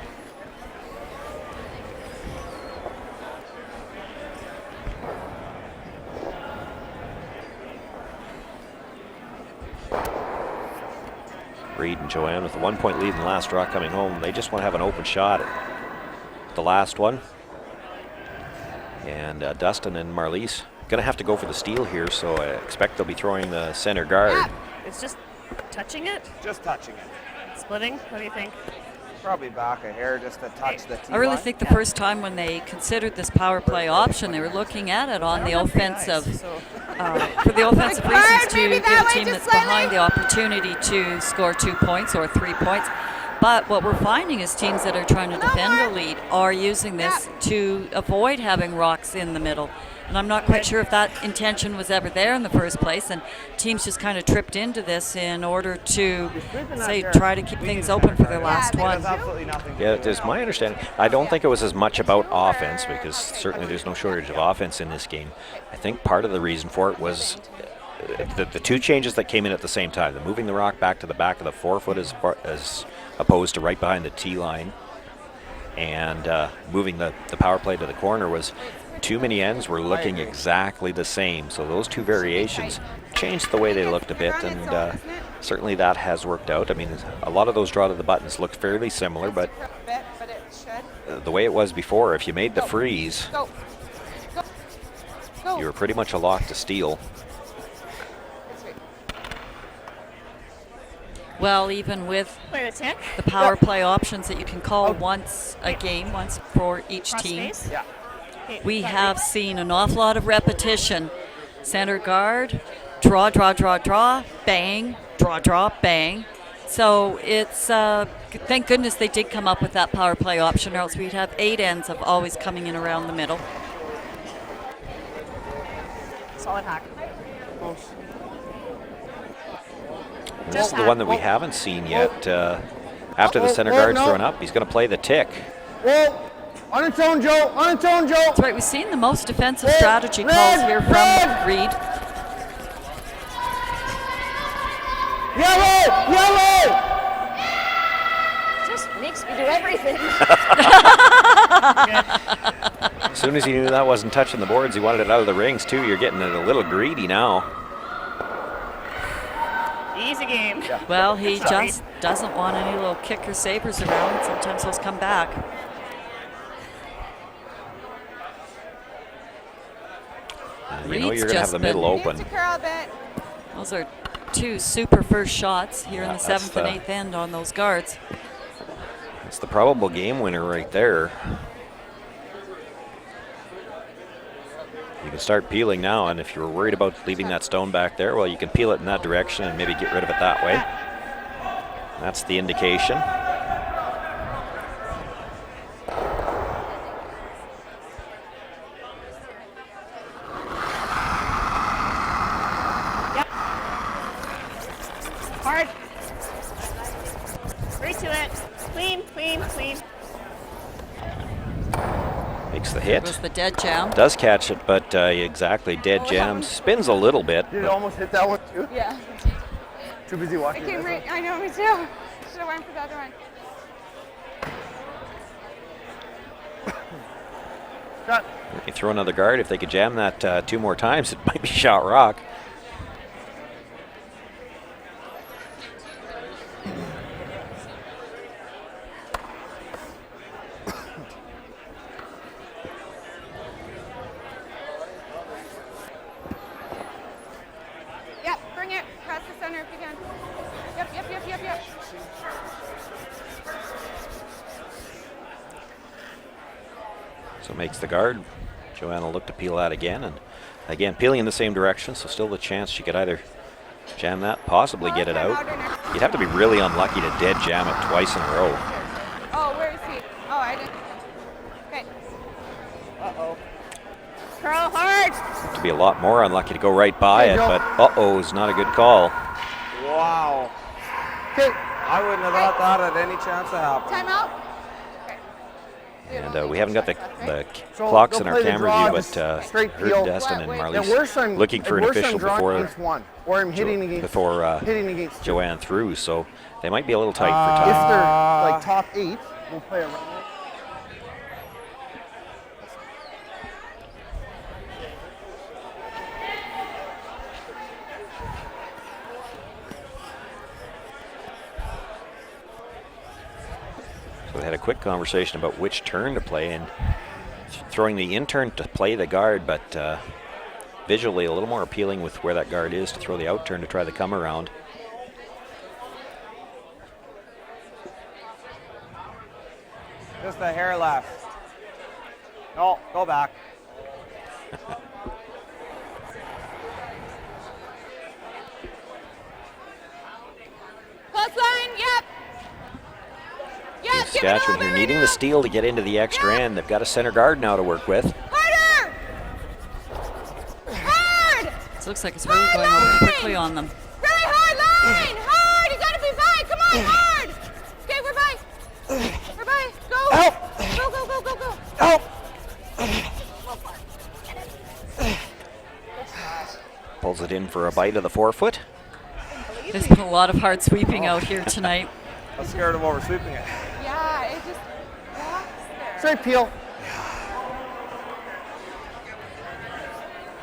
Reed and Joanne with a 1-point lead in the last draw coming home. They just want to have an open shot at the last one. And Dustin and Marlies going to have to go for the steal here, so I expect they'll be throwing the center guard. It's just touching it? Just touching it. Splitting? What do you think? Probably back a hair just to touch the tee I really line. think the first time when they considered this power play option, they were looking at it on the offensive, for the offensive reasons to give a team that's behind the opportunity to score 2 points or 3 points. But what we're finding is teams that are trying to defend a lead are using this to avoid having rocks in the middle. And I'm not quite sure if that intention was ever there in the first place, and teams just kind of tripped into this in order to, say, try to keep things open for their last one. Yeah, it is my understanding. I don't think it was as much about offense, because certainly there's no shortage of offense in this game. I think part of the reason for it was the two changes that came in at the same time, the moving the rock back to the back of the 4 foot as opposed to right behind the tee line, and moving the power play to the corner was too many ends were looking exactly the same. So those two variations changed the way they looked a bit, and certainly that has worked out. I mean, a lot of those draw to the buttons looked fairly similar, but the way it was before, if you made the freeze, you were pretty much a lock to steal. Well, even with Wait a tick. the power play options that you can call once a game, once for each team, we have seen an awful lot of repetition. Center guard, draw, draw, draw, draw, bang, draw, draw, bang. So it's, thank goodness they did come up with that power play option, or else we'd have 8 ends of always coming in around the middle. Solid hack. This is the one that we haven't seen yet. After the center guard's thrown up, he's going to play the tick. Whoa! On its own, Joe! On its own, Joe! That's right, we've seen the most defensive strategy calls here from Reed. Yellow! Yellow! Just makes me do everything. As soon as he knew that wasn't touching the boards, he wanted it out of the rings too. You're getting it a little greedy now. Easy game. Well, he just doesn't want any little kicker savers around. Sometimes those come back. You know you're going to have the middle open. Those are 2 super first shots here in the 7th and 8th end on those guards. It's the probable game winner right there. You can start peeling now, and if you're worried about leaving that stone back there, well, you can peel it in that direction and maybe get rid of it that way. That's the indication. Hard. Right to it. Clean, clean, clean. Makes the hit. Was the dead jam. Does catch it, but exactly, dead jam. Spins a little bit. Did it almost hit that one too? Yeah. Too busy watching. It came right, I know, me too. Should have went for the other one. Shot. You throw another guard. If they could jam that 2 more times, it might be shot rock. Yep, bring it across the center if you can. Yep, yep, yep, yep, yep. So makes the guard. Joanna will look to peel that again, and again peeling in the same direction, so still the chance she could either jam that, possibly get it out. You'd have to be really unlucky to dead jam it twice in a row. Oh, where is he? Oh, I didn't. Okay. Uh-oh. Curl hard. To be a lot more unlucky to go right by it, but uh-oh is not a good call. Whoa. wow. Okay. I wouldn't have thought that had any chance of happening. Timeout. And we haven't got the So clocks they'll in our play the camera draw, view, just but straight heard peel. Destin and Wait, And Marlies looking for an official drawing against one, or I'm hitting against hitting against two. Joanne threw, so they might be a little tight for If time. they're like top 8, we'll play around. So they had a quick conversation about which turn to play, and throwing the in turn to play the guard, but visually a little more appealing with where that guard is to throw the out turn to try the come around. Just a hair left. No, go back. Close line, yep. Yep, give it Saskatchewan over, here needing the steal to get into the extra end. They've got a center guard now to work with. Harder! Hard! It looks like it's really going over quickly on them. Really hard line! Hard! You gotta be by! Come on, hard! Okay, we're by. We're by. Go! Help! Go, go, go, go, go. Help! Pulls it in for a bite of the forefoot. There's been a lot of hard sweeping out here tonight. I'm scared of oversweeping it. Yeah, it just walks there. Straight peel.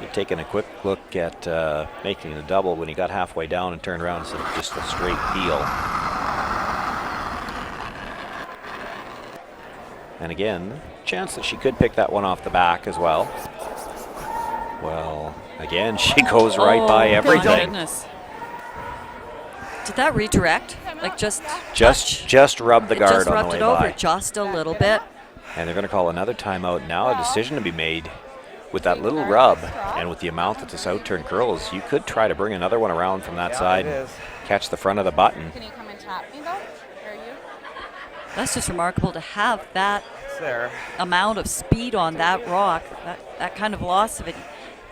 He'd taken a quick look at making the double when he got halfway down and turned around and said just a straight peel. And again, chance that she could pick that one off the back as well. Well, again, she goes right by everything. My goodness. Did that redirect? Like just rub the guard just on rubbed the way it over by. just a little bit. And they're going to call another timeout now. A decision to be made with that little rub, and with the amount that this out turn curls, you could try to bring another one around from that side and catch the front of the button. Can you come and tap me though? Or you? That's just remarkable to have that There. amount of speed on that rock, that kind of loss of it.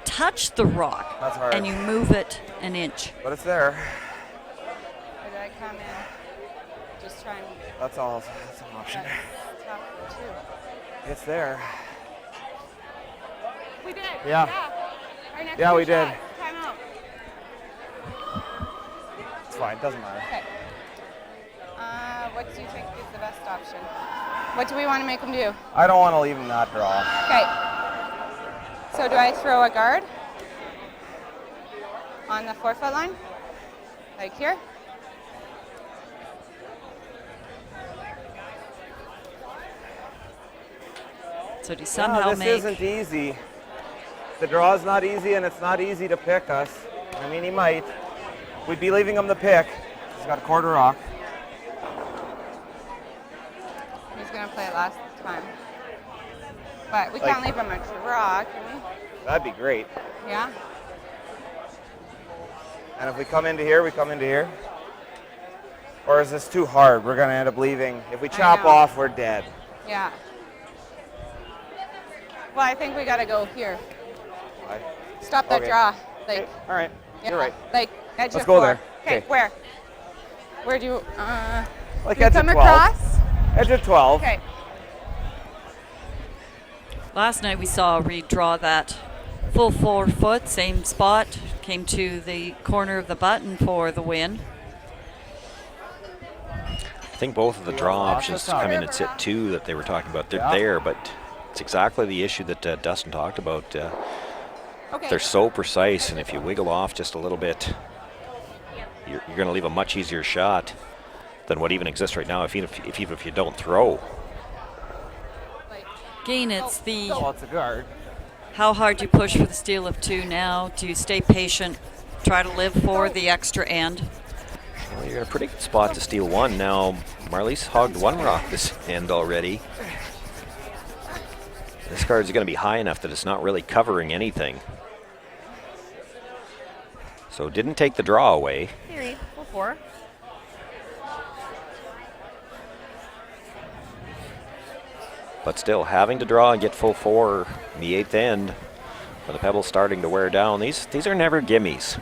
Touch the rock That's hard. and you move it an inch. But it's there. Or did I come in? Just try and That's all. That's an option. tap too. It's there. We did. Yeah. Our next Yeah, two we did. shots. Time out. It's fine. Doesn't matter. Okay. What do you think is the best option? What do we want to make them do? I don't want to leave him that draw. Okay. So do I throw a guard on the 4 foot line? Like here? So do you somehow this make... isn't easy. The draw's not easy, and it's not easy to pick us. I mean, he might. We'd be leaving him the pick. He's got a quarter rock. He's going to play it last time. But we can't leave him a draw, can we? That'd be great. Yeah? And if we come into here, we come into here. Or is this too hard? We're going to end up leaving. If we chop know. off, we're dead. Yeah. Well, I think we got to go here. Stop that Okay. draw. Like, Okay. All right. yeah, You're right. Like, edge Let's of go 4. there. Okay, Okay. where? Where do you, Like do you edge come of 12. across? Edge of 12. Okay. Last night we saw Reed draw that full 4 foot, same spot, came to the corner of the button for the win. I think both of the draw options to come in and sit 2 that they were talking about, they're there, but it's exactly the issue that Dustin talked about. Okay. They're so precise, and if you wiggle off just a little bit, you're going to leave a much easier shot than what even exists right now, even if you don't throw. Again, it's the Well, it's a guard. how hard you push for the steal of 2 now. Do you stay patient, try to live for the extra end? Well, you're in a pretty good spot to steal 1 now. Marlies hogged 1 rock this end already. This card's going to be high enough that it's not really covering anything. So didn't take the draw away. 3, 4. But still, having to draw and get full 4 in the 8th end, when the pebble's starting to wear down, these are never gimmies.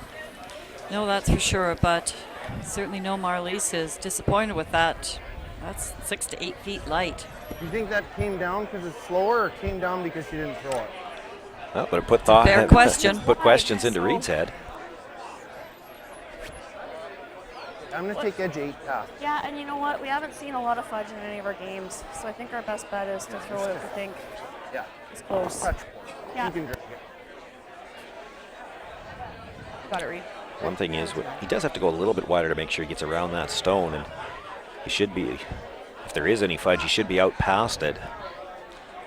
No, that's for sure, but certainly know Marliese is disappointed with that. That's 6 to 8 feet light. You think that came down because it's slower, or came down because she didn't throw it? Well, but it put thought. Fair question. Put questions into Reed's head. I'm going to take edge 8 pass. Yeah, and you know what? We haven't seen a lot of fudge in any of our games, so I think our best bet is to throw it if we think Yeah. it's close. Touch point. Yeah. You can drink it. Got it, Reed. One thing is, he does have to go a little bit wider to make sure he gets around that stone, and he should be, if there is any fudge, he should be out past it,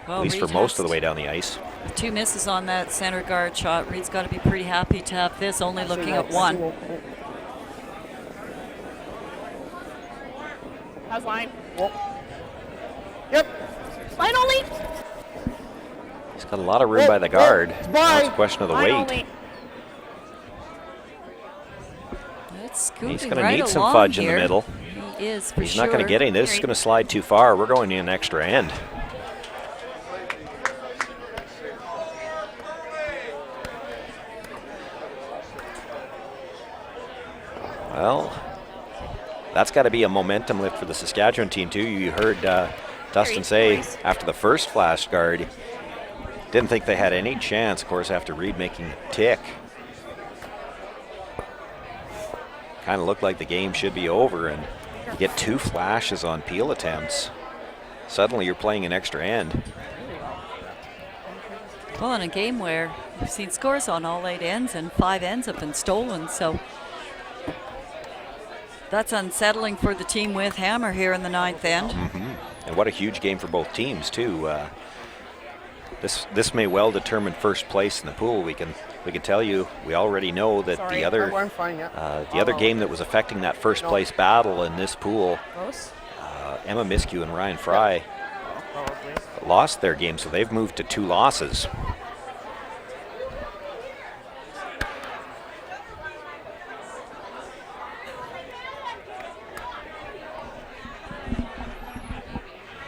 Well, at least Reed for most has of the way down the ice. 2 misses on that center guard shot. Reed's got to be pretty happy to have this, only looking at 1. How's line? Yep. Line only. He's got a lot of room by the guard. It's Now it's by. a question of the Line weight. only. It's scooting He's going to right need some along fudge in here. the middle. He is, for He's sure. not going to get any. This is going to slide too far. We're going in extra end. Well, that's got to be a momentum lift for the Saskatchewan team, too. You heard Dustin say after the first flash guard, didn't think they had any chance, of course, after Reed making a tick. Kind of looked like the game should be over, and you get 2 flashes on peel attempts. Suddenly you're playing an extra end. Well, in a game where we've seen scores on all 8 ends and 5 ends have been stolen, so that's unsettling for the team with Hammer here in the 9th end. And what a huge game for both teams, too. This may well determine first place in the pool. We can tell you, we already know that Sorry. the other I'm fine, yeah. the other game that was affecting that first place battle in this pool, Close. Emma Miskew and Ryan Fry lost their game, so they've moved to 2 losses.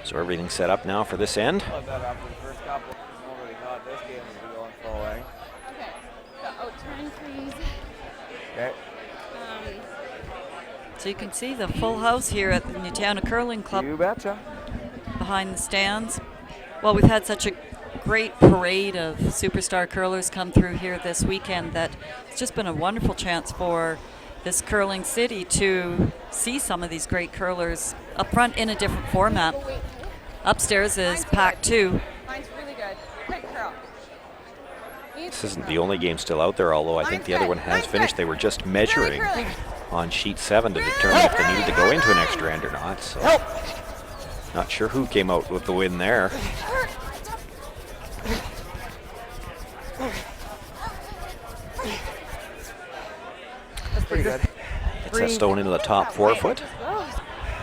So everything's set up now for this end. I bet after the first couple, nobody thought this game would be going full length. Okay. Oh, turn, please. Okay. So you can see the full house here at the Newtowna Curling Club You betcha. behind the stands. Well, we've had such a great parade of superstar curlers come through here this weekend that it's just been a wonderful chance for this curling city to see some of these great curlers up front in a different format. Upstairs is packed too. Line's really good. Quick curl. This isn't the only game still out there, although I think the other one has finished. They were just measuring on sheet 7 to determine if they needed to go into an extra end or not. So not sure who came out with the win there. That's pretty good. Gets that stone into the top 4 foot.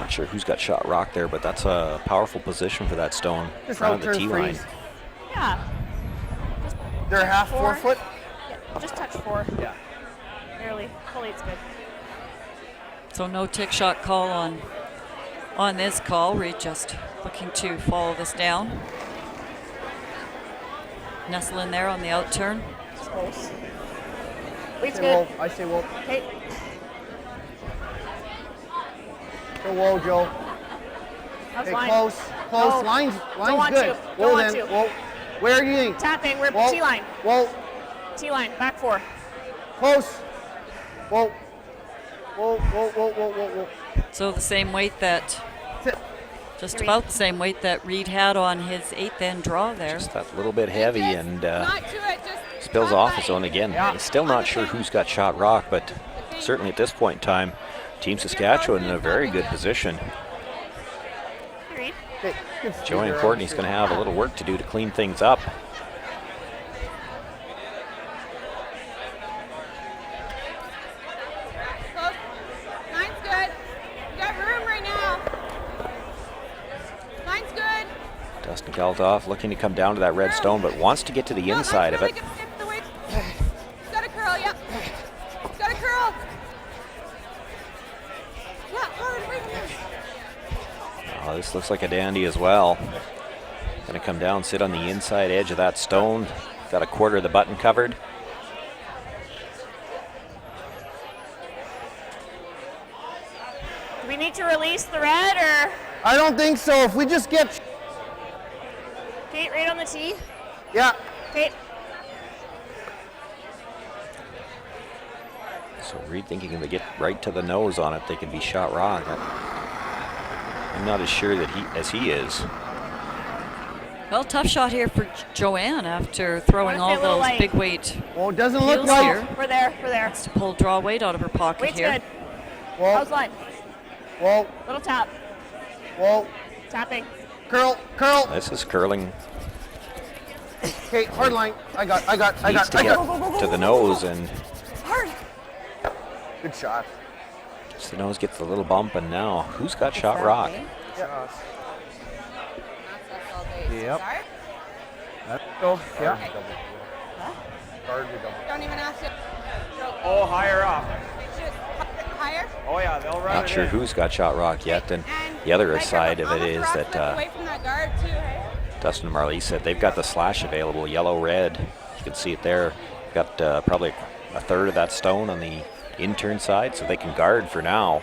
Not sure who's got shot rock there, but that's a powerful position for that stone Just around the outturn tee line. freeze. Yeah. They're half 4 foot? Yeah. Just touch 4. Yeah. Barely. Full 8's good. So no tick shot call on this call. Reed just looking to follow this down. Nestle in there on the out turn. It's close. Weight's Say good. whoa. I say whoa. Okay. Go whoa, Joe. How's Hey, line? close. Close. Oh. Line's Don't want good. to. Whoa Don't want then. to. Whoa. Where do you think? Tapping. We're Whoa. T-line. Whoa. T-line. Back 4. Close. Whoa. Whoa, whoa, whoa, whoa, whoa, whoa. So the same weight that, Sit. just about the same weight that Reed had on his 8th end draw there. Just that little bit heavy and Not to it, just spills not off by. his own again. Yeah. Still not sure who's got shot rock, but certainly at this point in time, Team Saskatchewan in a very good position. Reed. Okay, good speed Joey and there, Courtney's going to have a little work to do to clean things up. Close. Line's good. You got room right now. Line's good. Dustin Kalthoff looking to come down to that red stone, but wants to get to the No, inside line's of it. really good. Stiff the weight. Got a curl, yep. Got a curl. Yeah, hard, right here. Oh, this looks like a dandy as well. Going to come down, sit on the inside edge of that stone. Got a quarter of the button covered. need to release the red or? I don't think so. If we just get... Kate, right on the tee. Yeah. Kate. So Reed thinking if they get right to the nose on it, they could be shot wrong. I'm not as sure that he is. Well, tough shot here for Joanne after throwing all those big weight. Well, it doesn't look like here. We're there. Has to draw weight out of her pocket Weight's here. good. Whoa. How's line? Whoa. Little tap. Whoa. Tapping. Curl. Curl. This is curling. Okay, hard line. I got. Needs to get to the nose, and Hard. Good shot. the nose gets a little bump, and now who's got shot rock? Yeah. Yep. Let's go. Yeah. Don't even ask it. Oh, higher up. Higher? Oh yeah, they'll run Not it sure in. who's got shot rock yet, and the other side of it is that Away from that guard too, hey? Dustin and Marley said they've got the slash available, yellow, red. You can see it there. Got probably a third of that stone on the intern side, so they can guard for now.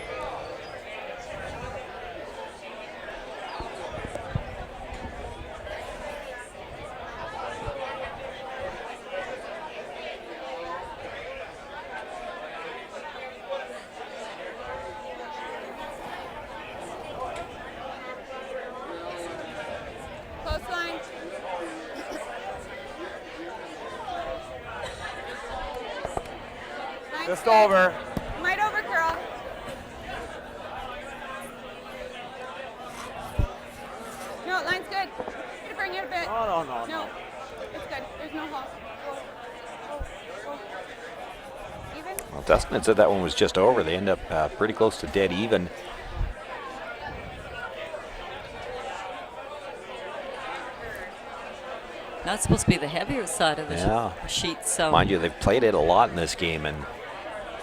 Close line. Line's Just good. over. Might over curl. No, line's good. Need to bring it a bit. No. It's good. There's no hole. Even? Well, Dustin had said that one was just over. They end up pretty close to dead even. That's supposed to be the heavier side of the Yeah. sheet. So Mind you, they've played it a lot in this game, and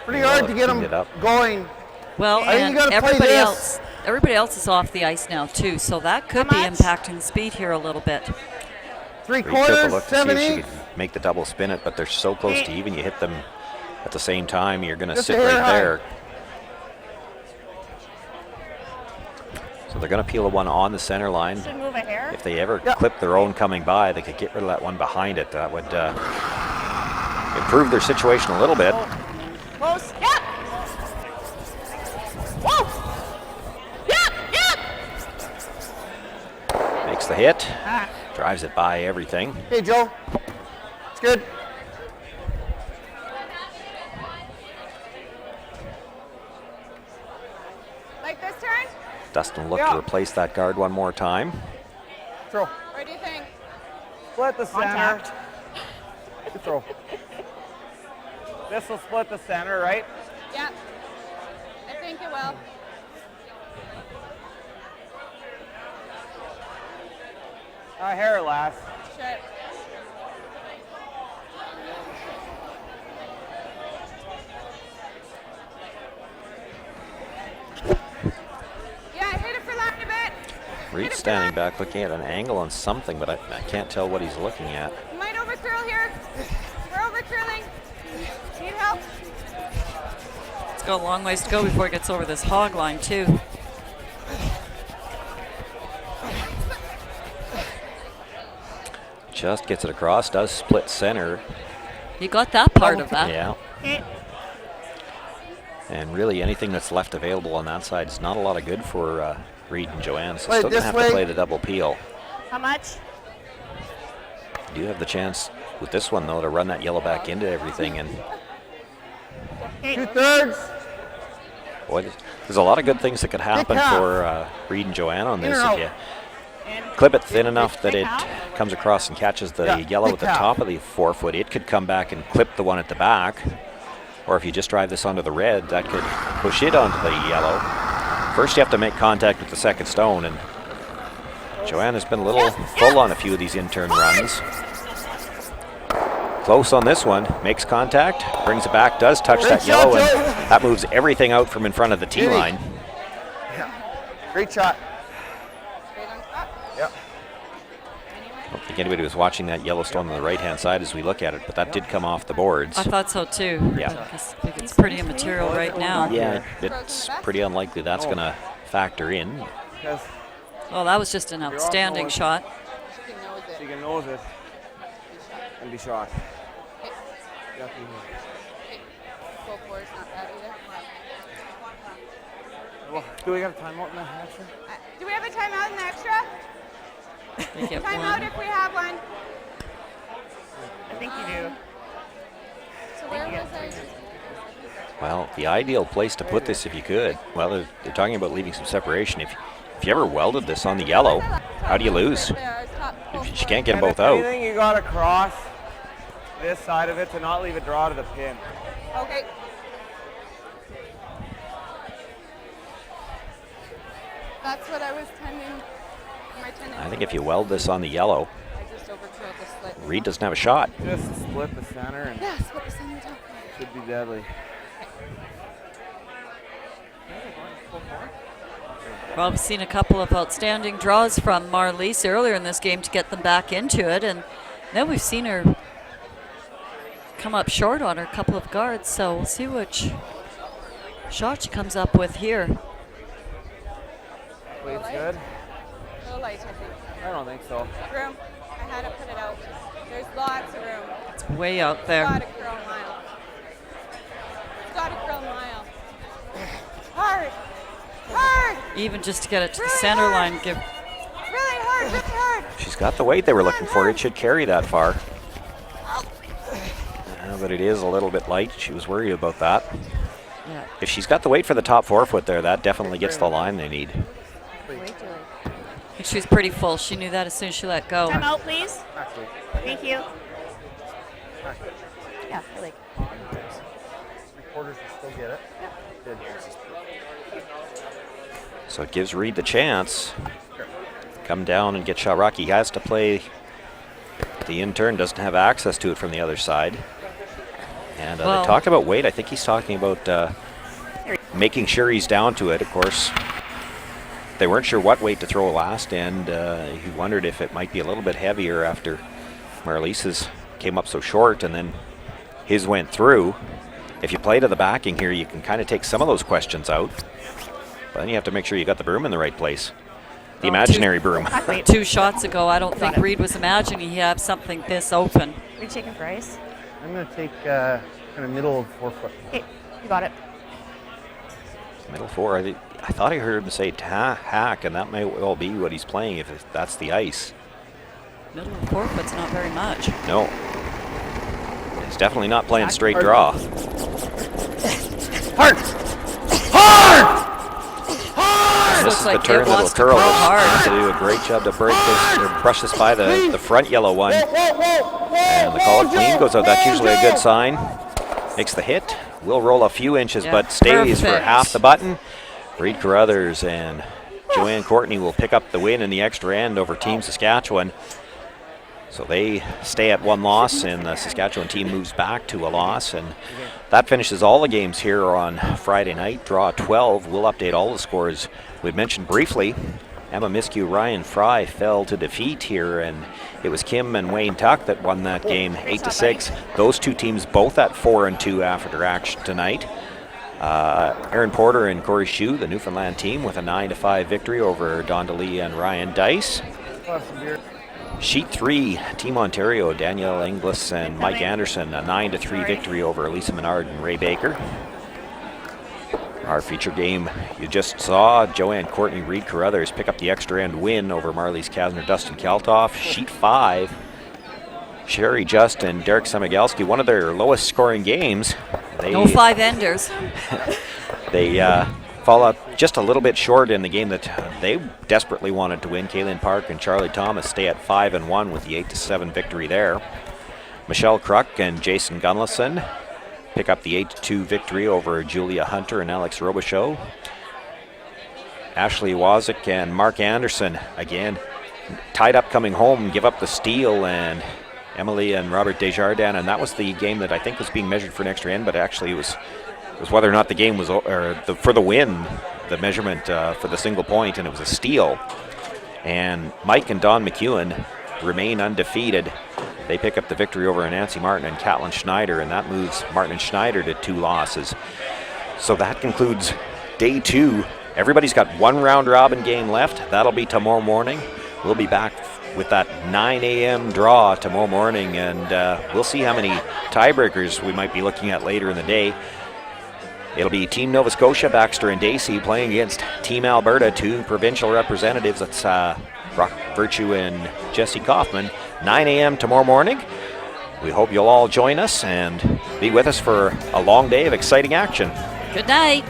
Pretty hard to get them cleaned it up. going. well, I think and you gotta play everybody else is off the ice now too. So that could be impacting speed here a little bit. Three Reed took a quarters, look to see if 7 she eighths. could make the double spin it, but they're so close to even. You hit them at the same time, you're going to Just sit a hair right high. there. So they're going to peel the one on the center line. Should move a hair. If they ever clip their own coming by, they could get rid of that one behind it. That would improve their situation a little bit. Close. Yep. Whoa. Yep. Makes the hit, drives it by everything. Hey, Joe. It's good. Like this turn? Dustin looked to replace that guard one more time. Throw. What do you think? Split the center. Contact. Throw. This will split the center, right? Yeah. I think it will. Hair last. Sure. Yeah, hit it for line a bit. Reed's standing back looking at an angle on something, but I can't tell what he's looking at. You might over curl here. We're over curling. Need help? It's got a long ways to go before it gets over this hog line too. Just gets it across, does split center. You got that part of that. Yeah. And really anything that's left available on that side is not a lot of good for Reed and Joanne. So Play still going this to have way. to play the double peel. How much? Do have the chance with this one, though, to run that yellow back into everything. And 2/3. boy, there's a lot of good things that could happen half. for Reed and Joanne on In this. or If you clip it thin enough that it comes across and catches the Yeah, yellow big at the half. top of the forefoot, it could come back and clip the one at the back. Or if you just drive this onto the red, that could push it onto the yellow. First, you have to make contact with the second stone, and Joanne has been a little full on a few of these intern runs. Close on this one, makes contact, brings it back, does touch Great that yellow, shot, and Joe. that moves everything out from in front of the tee Really? line. Great shot. Yeah. I don't think anybody was watching that yellow stone on the right-hand side as we look at it, but that did come off the boards. I thought so too. Yeah. I think it's pretty immaterial right now. Yeah, it's pretty unlikely that's going to factor in. Because Well, that was just an outstanding going. shot. she can nose it and be shot. Definitely. Go for it. It's not bad either. Well, do we have a timeout in the extra? Do we have a timeout in the extra? They get Timeout one. if we have one. I think you do. So where was I? Well, the ideal place to put this if you could, well, they're talking about leaving some separation. If you ever welded this on the yellow, how do you lose? If you can't get them both out. Anything you got to cross this side of it to not leave a draw to the pin. Okay. That's what I was tending. My tendon. I think if you weld this on the yellow, I just overkilled the slit. Reed doesn't have a shot. Just split the center and Yeah, split the center top. should be deadly. Well, we've seen a couple of outstanding draws from Marlies earlier in this game to get them back into it, and then we've seen her come up short on her couple of guards, so we'll see which shot she comes up with here. Weight's good? A little light, I think. I don't think so. Room. I had to put it out. There's lots of room. It's way out there. It's got to curl a mile. It's got to curl a mile. Hard. Hard. Even just to get it to the center line, give Really hard. Really hard. She's got the weight they were looking for. It should carry that far. But it is a little bit light. She was worried about that. yeah. If she's got the weight for the top forefoot there, that definitely gets the line they need. And she was pretty full. She knew that as soon as she let go. Time out, please. Thank you. Yeah, I like. 3/4 will still get it. Good. So it gives Reed the chance. Come down and get shot. Rocky has to play. The intern doesn't have access to it from the other side. And Well- they talked about weight. I think he's talking about making sure he's down to it. Of course, they weren't sure what weight to throw last, and he wondered if it might be a little bit heavier after Marlise's came up so short, and then his went through. If you play to the backing here, you can kind of take some of those questions out. But then you have to make sure you got the broom in the right place. The imaginary broom. 2 shots ago, I don't think Reed was imagining he'd have something this open. Are you taking Bryce? I'm going to take kind of middle of forefoot. Okay, you got it. Middle four. I thought I heard him say hack, and that may well be what he's playing if that's the ice. Middle of forefoot's not very much. No. He's definitely not playing straight draw. Hard! This is the turn that'll curl this. To do a great job to break this, or brush this by the front yellow one. And the call it clean goes out. That's usually a good sign. Makes the hit. Will roll a few inches, Yeah, but stays for perfect. half the button. Reed Carruthers and Joanne Courtney will pick up the win in the extra end over Team Saskatchewan. So they stay at 1 loss, and the Saskatchewan team moves back to a loss. And that finishes all the games here on Friday night. Draw 12. We'll update all the scores. We'd mentioned briefly, Emma Miskew, Ryan Fry fell to defeat here, and it was Kim and Wayne Tuck that won that game 8-6. Those two teams both at 4-2 after action tonight. Aaron Porter and Corey Shue, the Newfoundland team, with a 9-5 victory over Don DeLee and Ryan Dice. Sheet 3, Team Ontario, Danielle Inglis and Mike Anderson, a 9-3 victory over Lisa Menard and Ray Baker. Our feature game you just saw, Joanne Courtney, Reed Carruthers pick up the extra end win over Marlies Kasner, Dustin Kalthoff. Sheet 5, Sherry Just and Derek Samigelski, one of their lowest scoring games. No 5-enders. They fall out just a little bit short in the game that they desperately wanted to win. Kaylin Park and Charlie Thomas stay at 5-1 with the 8-7 victory there. Michelle Kruk and Jason Gunlison pick up the 8-2 victory over Julia Hunter and Alex Robichaud. Ashley Wazik and Mark Anderson, again, tied up coming home, give up the steal, and Emily and Robert Desjardins, and that was the game that I think was being measured for an extra end, but actually it was whether or not the game was, for the win, the measurement for the single point, and it was a steal. And Mike and Don McEwen remain undefeated. They pick up the victory over Nancy Martin and Catelyn Schneider, and that moves Martin and Schneider to 2 losses. So that concludes day 2 Everybody's got one round robin game left. That'll be tomorrow morning. We'll be back with that 9 a.m. draw tomorrow morning, and we'll see how many tiebreakers we might be looking at later in the day. It'll be Team Nova Scotia, Baxter and Dacey, playing against Team Alberta, 2 provincial representatives. That's Brock Virtue and Jesse Kaufman. 9 a.m. tomorrow morning. We hope you'll all join us and be with us for a long day of exciting action. Good night.